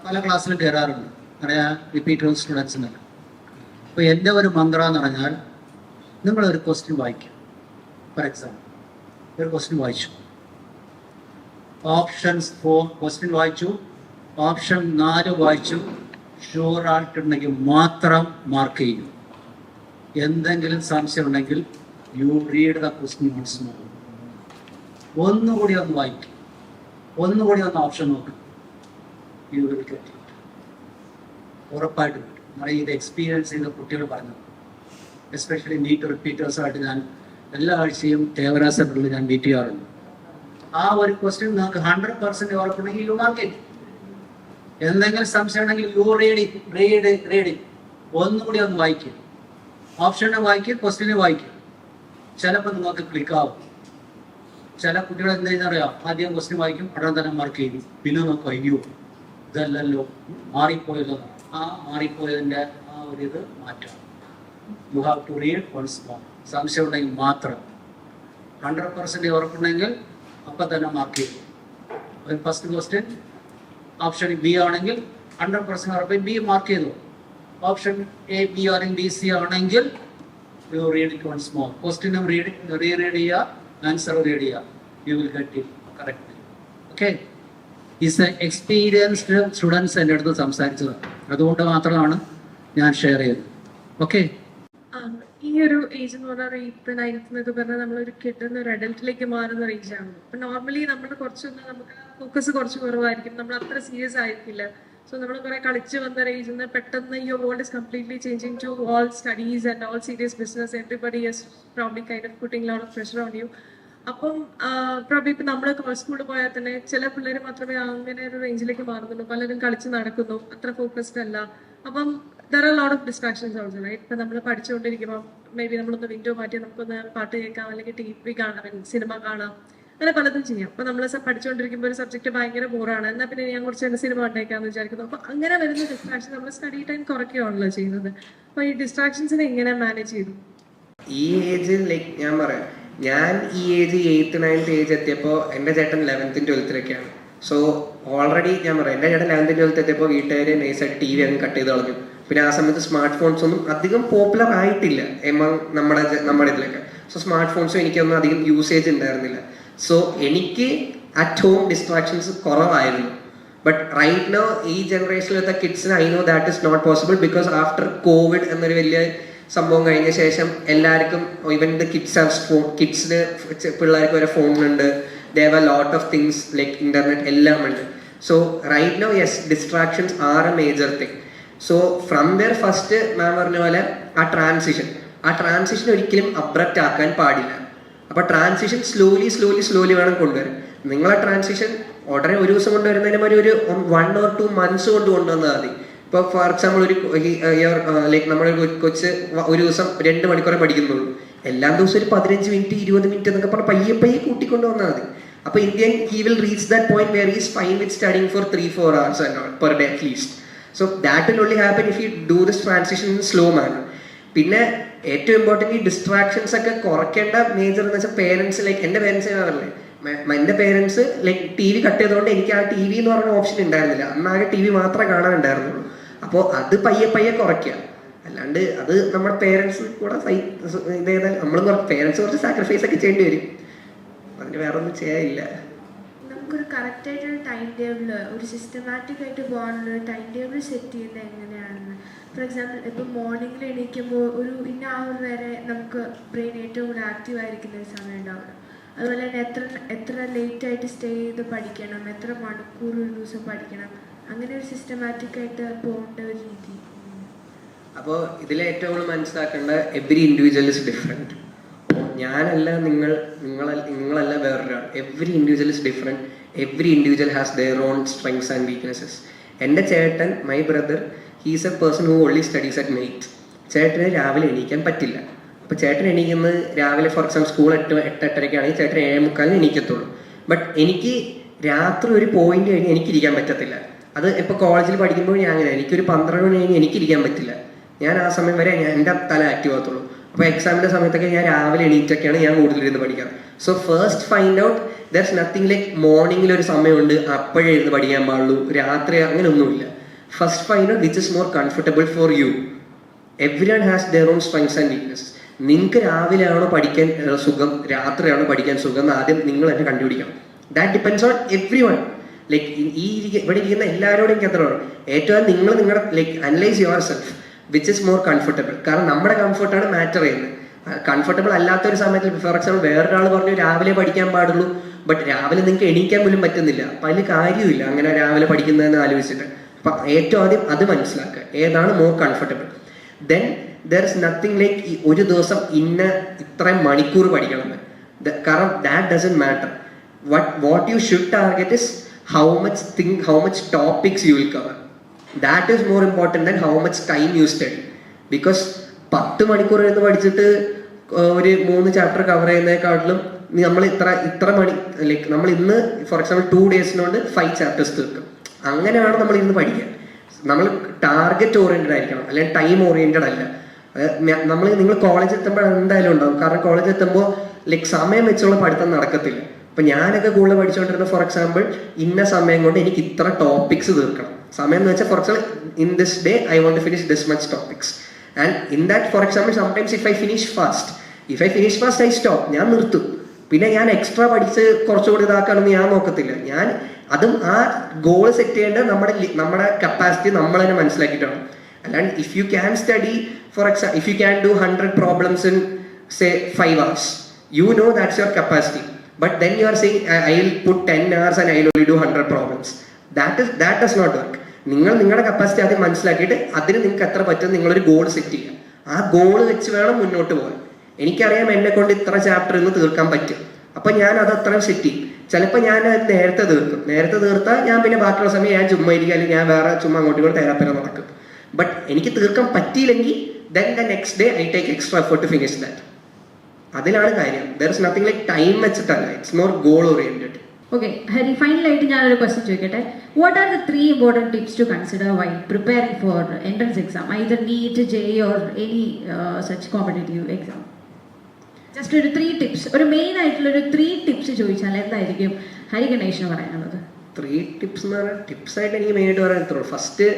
പല ക്ലാസ്സിലും കയറാറുണ്ട്, അറിയാം റിപ്പീറ്റഡ് സ്റ്റുഡൻസിനൊക്കെ. അപ്പോൾ എൻ്റെ ഒരു മന്ത്രം എന്ന് പറഞ്ഞാൽ, നിങ്ങളൊരു ക്വസ്റ്റ്യൻ വായിക്കുക. ഫോർ എക്സാമ്പിൾ ഒരു ക്വസ്റ്റ്യൻ വായിച്ചു, ഓപ്ഷൻസ് 4 ക്വസ്റ്റ്യൻ വായിച്ചു, ഓപ്ഷൻ 4 വായിച്ചു, ഷുവർ ആയിട്ടുണ്ടെങ്കിൽ മാത്രം മാർക്ക് ചെയ്യൂ. എന്തെങ്കിലും സംശയം ഉണ്ടെങ്കിൽ you read the question once more. ഒന്നുകൂടി ഒന്ന് വായിക്കും, ഒന്നുകൂടി ഒന്ന് ഓപ്ഷൻ നോക്കും, യു വിൽ ഗെറ്റ് ഇറ്റ്. ഉറപ്പായിട്ട് കിട്ടും. ഇത് എക്സ്പീരിയൻസ് ചെയ്ത കുട്ടികൾ പറഞ്ഞത്. എസ്പെഷ്യലി നീറ്റ് റിപ്പീറ്റേഴ്സായിട്ട് ഞാൻ എല്ലാ ആഴ്ചയും തേവരാസങ്ങളിൽ ഞാൻ മീറ്റ് ചെയ്യാറുണ്ട്. ആ ഒരു ക്വസ്റ്റ്യൻ നിങ്ങൾക്ക് 100% ഉറപ്പുണ്ടെങ്കിൽ യു മാർക്ക് ഇറ്റ്. എന്തെങ്കിലും സംശയം ഉണ്ടെങ്കിൽ യു റീഡ് ഒന്നുകൂടി ഒന്ന് വായിക്കുക, ഓപ്ഷനെ വായിക്കുക, ക്വസ്റ്റ്യനെ വായിക്കുക. ചിലപ്പോൾ നിങ്ങൾക്ക് ക്ലിക്കാവും. ചില കുട്ടികൾ എന്താ ചെയ്യുന്നറിയാം, ആദ്യം ക്വസ്റ്റ്യൻ വായിക്കും, ഉടനെ തന്നെ മാർക്ക് ചെയ്യും. പിന്നെ നോക്കും, അയ്യോ ഇതല്ലല്ലോ, മാറിപ്പോയല്ലോ. ആ മാറിപ്പോയതിൻ്റെ ആ ഒരു ഇത് മാറ്റാം. You have to read once more. സംശയം ഉണ്ടെങ്കിൽ മാത്രം. 100% ഉറപ്പുണ്ടെങ്കിൽ അപ്പം തന്നെ മാർക്ക് ചെയ്യും. ഫസ്റ്റ് ക്വസ്റ്റ്യൻ ഓപ്ഷൻ ബി ആണെങ്കിൽ 100% ഉറപ്പ് ബി മാർക്ക് ചെയ്തു. ഓപ്ഷൻ എ ബി ആണെങ്കിൽ BC ആണെങ്കിൽ you read it once more. ക്വസ്റ്റ്യനും റീഡ് ചെയ്യുക, ആൻസർ റീഡ് ചെയ്യുക. You will get it correct. Okay, is experienced students എൻ്റെ അടുത്ത് സംസാരിച്ചത്, അതുകൊണ്ട് മാത്രമാണ് ഞാൻ ഷെയർ ചെയ്തത്. ഓക്കെ, ഈ ഒരു ഏജ് എന്ന് പറഞ്ഞാൽ 8th 9th എന്നൊക്കെ പറഞ്ഞാൽ നമ്മളൊരു കിഡ് ഒരു അഡൽട്ടിലേക്ക് മാറുന്ന ഒരു ഏജ് ആണ്. അപ്പൊ നോർമലി നമ്മൾ കുറച്ചൊന്ന് നമുക്ക് ഫോക്കസ് കുറച്ച് കുറവായിരിക്കും, നമ്മൾ അത്ര സീരിയസ് ആയിരിക്കില്ല. സോ നമ്മൾ കുറെ കളിച്ച് വന്ന ഒരു ഏജിൽ നിന്ന് പെട്ടെന്ന് your world is completely changing to all studies and all serious business. Everybody is probably kind of putting lot of pressure on you. അപ്പം പ്രോബ്ലി ഇപ്പം നമ്മൾ സ്കൂളിൽ പോയാൽ തന്നെ ചില പിള്ളേർ മാത്രമേ അങ്ങനെ ഒരു റേഞ്ചിലേക്ക് മാറുന്നുള്ളൂ. പലരും കളിച്ച് നടക്കുന്നു, അത്ര ഫോക്കസ്ഡ് അല്ല. അപ്പം there are a lot of distractions also, right? ഇപ്പം നമ്മൾ പഠിച്ചുകൊണ്ടിരിക്കുമ്പോൾ മേ ബി നമ്മളൊന്ന് വിൻഡോ മാറ്റി നമുക്കൊന്ന് പാട്ട് കേൾക്കാം, അല്ലെങ്കിൽ TV കാണാം, സിനിമ കാണാം, അങ്ങനെ പലതും ചെയ്യാം. അപ്പം നമ്മൾ പഠിച്ചുകൊണ്ടിരിക്കുമ്പോൾ ഒരു സബ്ജക്ട് ഭയങ്കര ബോറാണ്, എന്നാൽ പിന്നെ ഞാൻ കുറച്ച് സിനിമ കണ്ടേക്കാന്ന് വിചാരിക്കുന്നു. അപ്പം അങ്ങനെ വരുന്ന ഡിസ്ട്രാക്ഷൻ നമ്മൾ സ്റ്റഡി ടൈം കുറയ്ക്കുകയാണല്ലോ ചെയ്യുന്നത്. അപ്പോൾ ഈ ഡിസ്ട്രാക്ഷൻസിനെ എങ്ങനെ മാനേജ് ചെയ്തു? ഈ ഏജ് ലൈക്ക് ഞാൻ പറയാം, ഞാൻ ഈ ഏജ് 8th 9th ഏജ് എത്തിയപ്പോൾ എൻ്റെ ചേട്ടൻ 11th 12th സോ ഓൾറെഡി ഞാൻ പറയാം, എൻ്റെ ചേട്ടൻ 11th 12th എത്തിയപ്പോൾ വീട്ടുകാർ നൈസായിട്ട് TV അങ്ങ് കട്ട് ചെയ്ത് കളഞ്ഞു. പിന്നെ ആ സമയത്ത് സ്മാർട്ട് ഫോൺസ് ഒന്നും അധികം പോപ്പുലർ ആയിട്ടില്ല നമ്മുടെ ഇതിലൊക്കെ. സോ സ്മാർട്ട് ഫോൺസും എനിക്കൊന്നും അധികം യൂസേജ് ഉണ്ടായിരുന്നില്ല. സോ എനിക്ക് അറ്റ് ഹോം ഡിസ്ട്രാക്ഷൻസ് കുറവായിരുന്നു. ബട്ട് റൈറ്റ് നോ ഈ ജനറേഷനിലത്തെ കിഡ്സിന് I know that is not possible because after Covid എന്നൊരു വലിയ സംഭവം കഴിഞ്ഞ ശേഷം എല്ലാവർക്കും even the kids have phone, കിഡ്സിന് പിള്ളേർക്ക് വരെ ഫോണുണ്ട്, they have a lot of things like internet എല്ലാം ഉണ്ട്. So right no yes distractions are a major thing. So from the first ma'am പറഞ്ഞ പോലെ ആ ട്രാൻസിഷൻ ഒരിക്കലും അബ്രപ്റ്റ് ആക്കാൻ പാടില്ല. അപ്പൊ ട്രാൻസിഷൻ സ്ലോലി വേണം കൊണ്ടുവരാൻ. നിങ്ങളെ ട്രാൻസിഷൻ ഉടനെ ഒരു ദിവസം കൊണ്ടുവരുന്നതിന് ഒരു 1 or 2 months കൊണ്ട് കൊണ്ടുവന്നാൽ മതി. ഇപ്പോൾ ഫോർ എക്സാമ്പിൾ ഒരു ലൈക്ക് നമ്മുടെ കൊച്ച് ഒരു ദിവസം 2 മണിക്കൂറേ പഠിക്കുന്നുള്ളൂ, എല്ലാ ദിവസവും ഒരു 15 മിനിറ്റ് 20 മിനിറ്റ് എന്നൊക്കെ പറഞ്ഞ് പയ്യെ കൂട്ടിക്കൊണ്ടു വന്നാൽ മതി. അപ്പൊ in the end he will reach that point where is fine with studying for 3-4 hours per day at least. So that will only happen if you do this transition in slow manner. പിന്നെ ഏറ്റവും ഇമ്പോർട്ടൻറ്റ് ഈ ഡിസ്ട്രാക്ഷൻസ് ഒക്കെ കുറയ്ക്കേണ്ട മേജർ എന്ന് വെച്ചാൽ പേരൻസ്, ലൈക്ക് എൻ്റെ പേരൻസ് പറഞ്ഞില്ലേ, എൻ്റെ പേരൻസ് ലൈക്ക് TV കട്ട് ചെയ്തുകൊണ്ട് എനിക്ക് ആ TV എന്ന് പറഞ്ഞ ഓപ്ഷൻ ഉണ്ടായിരുന്നില്ല. അന്നാകെ TV മാത്രമേ കാണാനുണ്ടായിരുന്നുള്ളൂ. അപ്പോൾ അത് പയ്യെ കുറയ്ക്കുക. അല്ലാണ്ട് അത് നമ്മുടെ പേരൻസ് കൂടെ ഇതേതായാലും നമ്മളും പേരൻസ് കുറച്ച് സാക്രിഫൈസ് ഒക്കെ ചെയ്യേണ്ടി വരും. അതിന് വേറെ ഒന്നും ചെയ്യാനില്ല. നമുക്കൊരു കറക്റ്റായിട്ടൊരു ടൈം ടേബിൾ, ഒരു സിസ്റ്റമാറ്റിക് ആയിട്ട് പോകാനുള്ള ടൈം ടേബിൾ സെറ്റ് ചെയ്യുന്നത് എങ്ങനെയാണെന്ന്. ഫോർ എക്സാമ്പിൾ ഇപ്പോൾ മോർണിംഗിൽ എണീക്കുമ്പോൾ ഒരു ഇന്ന അവർ വരെ നമുക്ക് ബ്രെയിൻ ഏറ്റവും കൂടുതൽ ആക്റ്റീവ് ആയിരിക്കുന്ന ഒരു സമയം ഉണ്ടാവുക. അതുപോലെ തന്നെ എത്ര ലേറ്റ് ആയിട്ട് സ്റ്റേ ചെയ്ത് പഠിക്കണം, എത്ര മണിക്കൂർ ഒരു ദിവസം പഠിക്കണം, അങ്ങനെ ഒരു സിസ്റ്റമാറ്റിക് ആയിട്ട് പോകേണ്ട ഒരു രീതി. അപ്പോൾ ഇതിൽ ഏറ്റവും കൂടുതൽ മനസ്സിലാക്കേണ്ട എവറി ഇൻഡിവിജ്വൽ ഇസ് ഡിഫറെൻറ്റ്. ഞാനല്ല നിങ്ങളല്ല വേറൊരാൾ. Every individual is different. Every individual has their own strengths and weaknesses. എൻ്റെ ചേട്ടൻ, my brother, he's A person who only studies at night. ചേട്ടന് രാവിലെ എണീക്കാൻ പറ്റില്ല. അപ്പോൾ ചേട്ടൻ എണീക്കുന്നത് രാവിലെ ഫോർ എക്സാമ്പിൾ സ്കൂൾ 8-8:30 ചേട്ടൻ 7:45 എണീക്കത്തുള്ളൂ. ബട്ട് എനിക്ക് രാത്രി ഒരു പോയിന്റ് കഴിഞ്ഞ് എനിക്കിരിക്കാൻ പറ്റത്തില്ല. അത് ഇപ്പോൾ കോളേജിൽ പഠിക്കുമ്പോൾ ഞാൻ അങ്ങനെ എനിക്കൊരു 12 മണി കഴിഞ്ഞ് എനിക്കിരിക്കാൻ പറ്റില്ല. ഞാൻ ആ സമയം വരെ എൻ്റെ തല ആക്റ്റീവ് ആകത്തുള്ളൂ. അപ്പോൾ എക്സാമിൻ്റെ സമയത്തൊക്കെ ഞാൻ രാവിലെ എണീറ്റൊക്കെയാണ് ഞാൻ കൂടുതലിരുന്ന് പഠിക്കാറ്. So first find out there is nothing like മോർണിംഗിൽ ഒരു സമയമുണ്ട് അപ്പോഴേ ഇരുന്ന് പഠിക്കാൻ പാടുള്ളൂ, രാത്രി അങ്ങനെ ഒന്നുമില്ല. First find out which is more comfortable for you. Every one has their own strengths and weakness. നിങ്ങൾക്ക് രാവിലെയാണോ പഠിക്കാൻ സുഖം, രാത്രിയാണോ പഠിക്കാൻ സുഖം എന്ന് ആദ്യം നിങ്ങൾ തന്നെ കണ്ടുപിടിക്കണം. That depends on every one. Like ഇവിടെ ഇരിക്കുന്ന എല്ലാവരോടും എനിക്ക് അത്ര ഏറ്റവും നിങ്ങൾ നിങ്ങളുടെ like analyse your self which is more comfortable. കാരണം നമ്മുടെ കംഫർട്ടാണ് മാറ്റർ ചെയ്യുന്നത്. കംഫർട്ടബിൾ അല്ലാത്തൊരു സമയത്തിൽ ഫോർ എക്സാമ്പിൾ വേറൊരാൾ പറഞ്ഞു രാവിലെ പഠിക്കാൻ പാടുള്ളൂ, ബട്ട് രാവിലെ നിങ്ങൾക്ക് എണീക്കാൻ പോലും പറ്റുന്നില്ല. അപ്പം അതിൽ കാര്യമില്ല അങ്ങനെ രാവിലെ പഠിക്കുന്നതെന്ന് ആലോചിച്ചിട്ട്. അപ്പം ഏറ്റവും ആദ്യം അത് മനസ്സിലാക്കുക, ഏതാണ് more comfortable. Then there is nothing like ഒരു ദിവസം ഇത്രയും മണിക്കൂർ പഠിക്കണമെന്ന്. കാരണം that doesn't matter. What you should target is how much topics you will cover. That is more important than how much time you study. Because 10 മണിക്കൂർ ഇരുന്ന് പഠിച്ചിട്ട് ഒരു 3 ചാപ്റ്റർ കവർ ചെയ്യുന്നതിനെക്കാട്ടിലും നമ്മൾ ഇത്ര മണി ലൈക്ക് നമ്മൾ ഇന്ന് ഫോർ എക്സാമ്പിൾ 2 ഡേയ്സിനോട് 5 ചാപ്റ്റേഴ്സ് തീർക്കും. അങ്ങനെയാണ് നമ്മൾ ഇന്ന് പഠിക്കുക. നമ്മൾ ടാർഗറ്റ് ഓറിയന്റഡ് ആയിരിക്കണം, അല്ലെങ്കിൽ ടൈം ഓറിയന്റഡ് അല്ല. നിങ്ങൾ കോളേജ് എത്തുമ്പോൾ എന്തായാലും ഉണ്ടാവും. കാരണം കോളേജ് എത്തുമ്പോൾ ലൈക്ക് സമയം വെച്ചുള്ള പഠിത്തം നടക്കത്തില്ല. അപ്പൊ ഞാനൊക്കെ കൂടുതൽ പഠിച്ചുകൊണ്ടിരുന്ന ഫോർ എക്സാമ്പിൾ ഇന്ന സമയം കൊണ്ട് എനിക്ക് ഇത്ര ടോപ്പിക്സ് തീർക്കണം. സമയം എന്ന് വെച്ചാൽ for example in this day I want to finish this much topics. And in that for example sometimes if I finish fast I stop, ഞാൻ നിർത്തും. പിന്നെ ഞാൻ എക്സ്ട്രാ പഠിച്ച് കുറച്ചുകൂടി ഇതാക്കാനൊന്നും ഞാൻ നോക്കത്തില്ല. ഞാൻ അതും ആ ഗോൾ സെറ്റ് ചെയ്യേണ്ടത് നമ്മുടെ കപ്പാസിറ്റി നമ്മൾ തന്നെ മനസ്സിലാക്കിയിട്ടാണ്. അല്ലാണ്ട് if you can study for example if you can do 100 problems in say 5 hours, you know that's your capacity. But then you are saying I'll put 10 hours and I'll only do 100 problems. That does not work. നിങ്ങളുടെ കപ്പാസിറ്റി ആദ്യം മനസ്സിലാക്കിയിട്ട് അതിന് നിങ്ങൾക്ക് എത്ര പറ്റും നിങ്ങളൊരു ഗോൾ സെറ്റ് ചെയ്യുക. ആ ഗോൾ വെച്ച് വേണം മുന്നോട്ട് പോകാൻ. എനിക്കറിയാം എന്നെ കൊണ്ട് ഇത്ര ചാപ്റ്റർ ഇന്ന് തീർക്കാൻ പറ്റും, അപ്പൊ ഞാൻ അത് അത്രയും സെറ്റ് ചെയ്യും. ചിലപ്പോൾ ഞാൻ അത് നേരത്തെ തീർത്താൽ ഞാൻ പിന്നെ ബാക്കിയുള്ള സമയം ഞാൻ ചുമ്മാ ഇരിക്കുക, അല്ലെങ്കിൽ ഞാൻ വേറെ ചുമ്മാ അങ്ങോട്ടും തേരാപ്പര നടക്കും. ബട്ട് എനിക്ക് തീർക്കാൻ പറ്റിയില്ലെങ്കിൽ then the next day I take extra effort to finish that. അതിലാണ് കാര്യം. there is nothing like time വെച്ചിട്ടല്ല, it's more goal oriented. Okay, Hari, ഫൈനലായിട്ട് ഞാനൊരു ക്വസ്റ്റ്യൻ ചോദിക്കട്ടെ. What are the 3 important tips to consider while preparing for entrance exam, either NEET, JEE or any such competitive exam? Just ഒരു 3 ടിപ്സ്, ഒരു മെയിൻ ആയിട്ടുള്ള ഒരു 3 ടിപ്സ് ചോദിച്ചാൽ എന്തായിരിക്കും ഹരി ഗണേഷിന് പറയാനുള്ളത്? 3 ടിപ്സ് എന്ന് പറഞ്ഞാൽ ടിപ്സ് ആയിട്ട് എനിക്ക് മെയിനായിട്ട് പറയാൻ first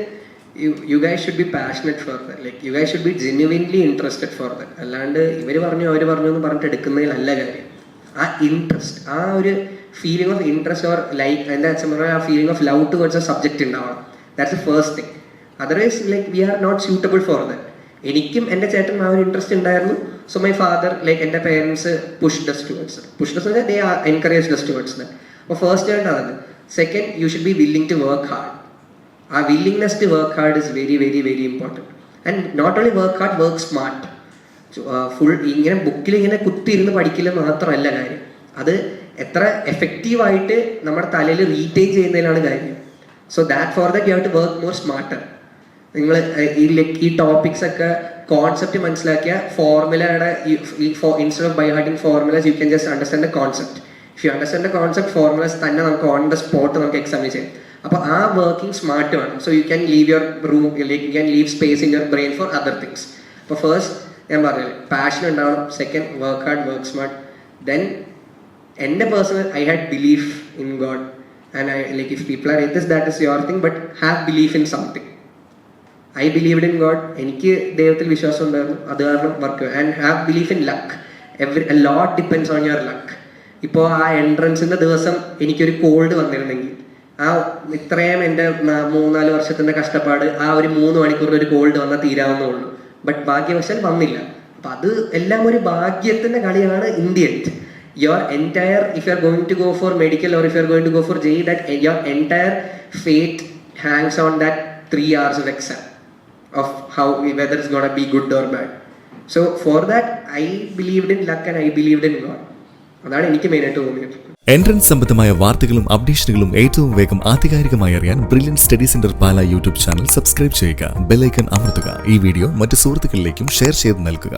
you guys should be passionate for that. Like you guys should be genuinely interested for that. അല്ലാണ്ട് അവർ പറഞ്ഞു എന്ന് പറഞ്ഞിട്ട് എടുക്കുന്നതിലല്ല കാര്യം. ആ ഇൻട്രസ്റ്റ്, ആ ഒരു feeling of interest or like എൻ്റെ അച്ഛൻ പറഞ്ഞ ആ feeling of love towards a subject ഉണ്ടാവണം. That's the first thing. Otherwise like we are not suitable for that. എനിക്കും എൻ്റെ ചേട്ടൻ ആ ഒരു ഇൻട്രസ്റ്റ് ഉണ്ടായിരുന്നു. സോ മൈ ഫാദർ ലൈക്ക് എൻ്റെ parents pushed us towards they encouraged us towards that. അപ്പോൾ ഫസ്റ്റ് ആയിട്ട് അതല്ല. Second, you should be willing to work hard. ആ willingness to work hard is very very very important. And not only work hard, work smart. Full ഇങ്ങനെ ബുക്കിൽ ഇങ്ങനെ കുത്തിയിരുന്ന് പഠിക്കൽ മാത്രമല്ല കാര്യം, അത് എത്ര എഫക്റ്റീവായിട്ട് നമ്മുടെ തലയിൽ റീറ്റെയിൻ ചെയ്യുന്നതിലാണ് കാര്യം. So that for that you have to work more smarter. നിങ്ങൾ ഈ ടോപ്പിക്സ് ഒക്കെ കോൺസെപ്റ്റ് മനസ്സിലാക്കിയ ഫോർമുലയുടെ instead of by hearting formulas you can just understand the concept. If you understand the concept, formulas തന്നെ നമുക്ക് ഓൺ ദ സ്പോട്ട് നമുക്ക് എക്സാമിൻ ചെയ്യാം. അപ്പോൾ ആ വർക്കിംഗ് സ്മാർട്ട് വേണം. So you can leave your room, you can leave space in your brain for other things. അപ്പോൾ ഫസ്റ്റ് ഞാൻ പറഞ്ഞില്ലേ, പാഷൻ ഉണ്ടാവണം. Second, work hard, work smart. Then എൻ്റെ personal I had belief in God. And I like if people are this that is your thing, but have belief in something. I believed in God. എനിക്ക് ദൈവത്തിൽ വിശ്വാസം ഉണ്ടായിരുന്നു, അത് കാരണം work. And have belief in luck. a lot depends on your luck. ഇപ്പോൾ ആ എൻട്രൻസിൻ്റെ ദിവസം എനിക്കൊരു കോൾഡ് വന്നിരുന്നെങ്കിൽ, ആ ഇത്രയും എൻ്റെ 3-4 വർഷത്തിൻ്റെ കഷ്ടപ്പാട് ആ ഒരു 3 മണിക്കൂറിൽ ഒരു കോൾഡ് വന്നാൽ തീരാവുന്നുള്ളൂ. ബട്ട് ഭാഗ്യവശാൽ വന്നില്ല. അപ്പം അത് എല്ലാം ഒരു ഭാഗ്യത്തിൻ്റെ കളിയാണ്. In the end your entire, if you are going to go for medical or if you are going to go for JEE, that your entire fate hangs on that 3 hours of exam of how whether it's going to be good or bad. So for that I believed in luck and I believed in God. അതാണ് എനിക്ക് മെയിനായിട്ട് തോന്നിയത്. എൻട്രൻസ് സംബന്ധമായ വാർത്തകളും അപ്ഡേഷനുകളും ഏറ്റവും വേഗം ആധികാരികമായി അറിയാൻ ബ്രില്യൻറ്റ് സ്റ്റഡി സെന്റർ പാല യൂട്യൂബ് ചാനൽ സബ്സ്ക്രൈബ് ചെയ്യുക. ബെൽ ഐക്കൺ അമർത്തുക. ഈ വീഡിയോ മറ്റു സുഹൃത്തുക്കളിലേക്കും ഷെയർ ചെയ്ത് നൽകുക.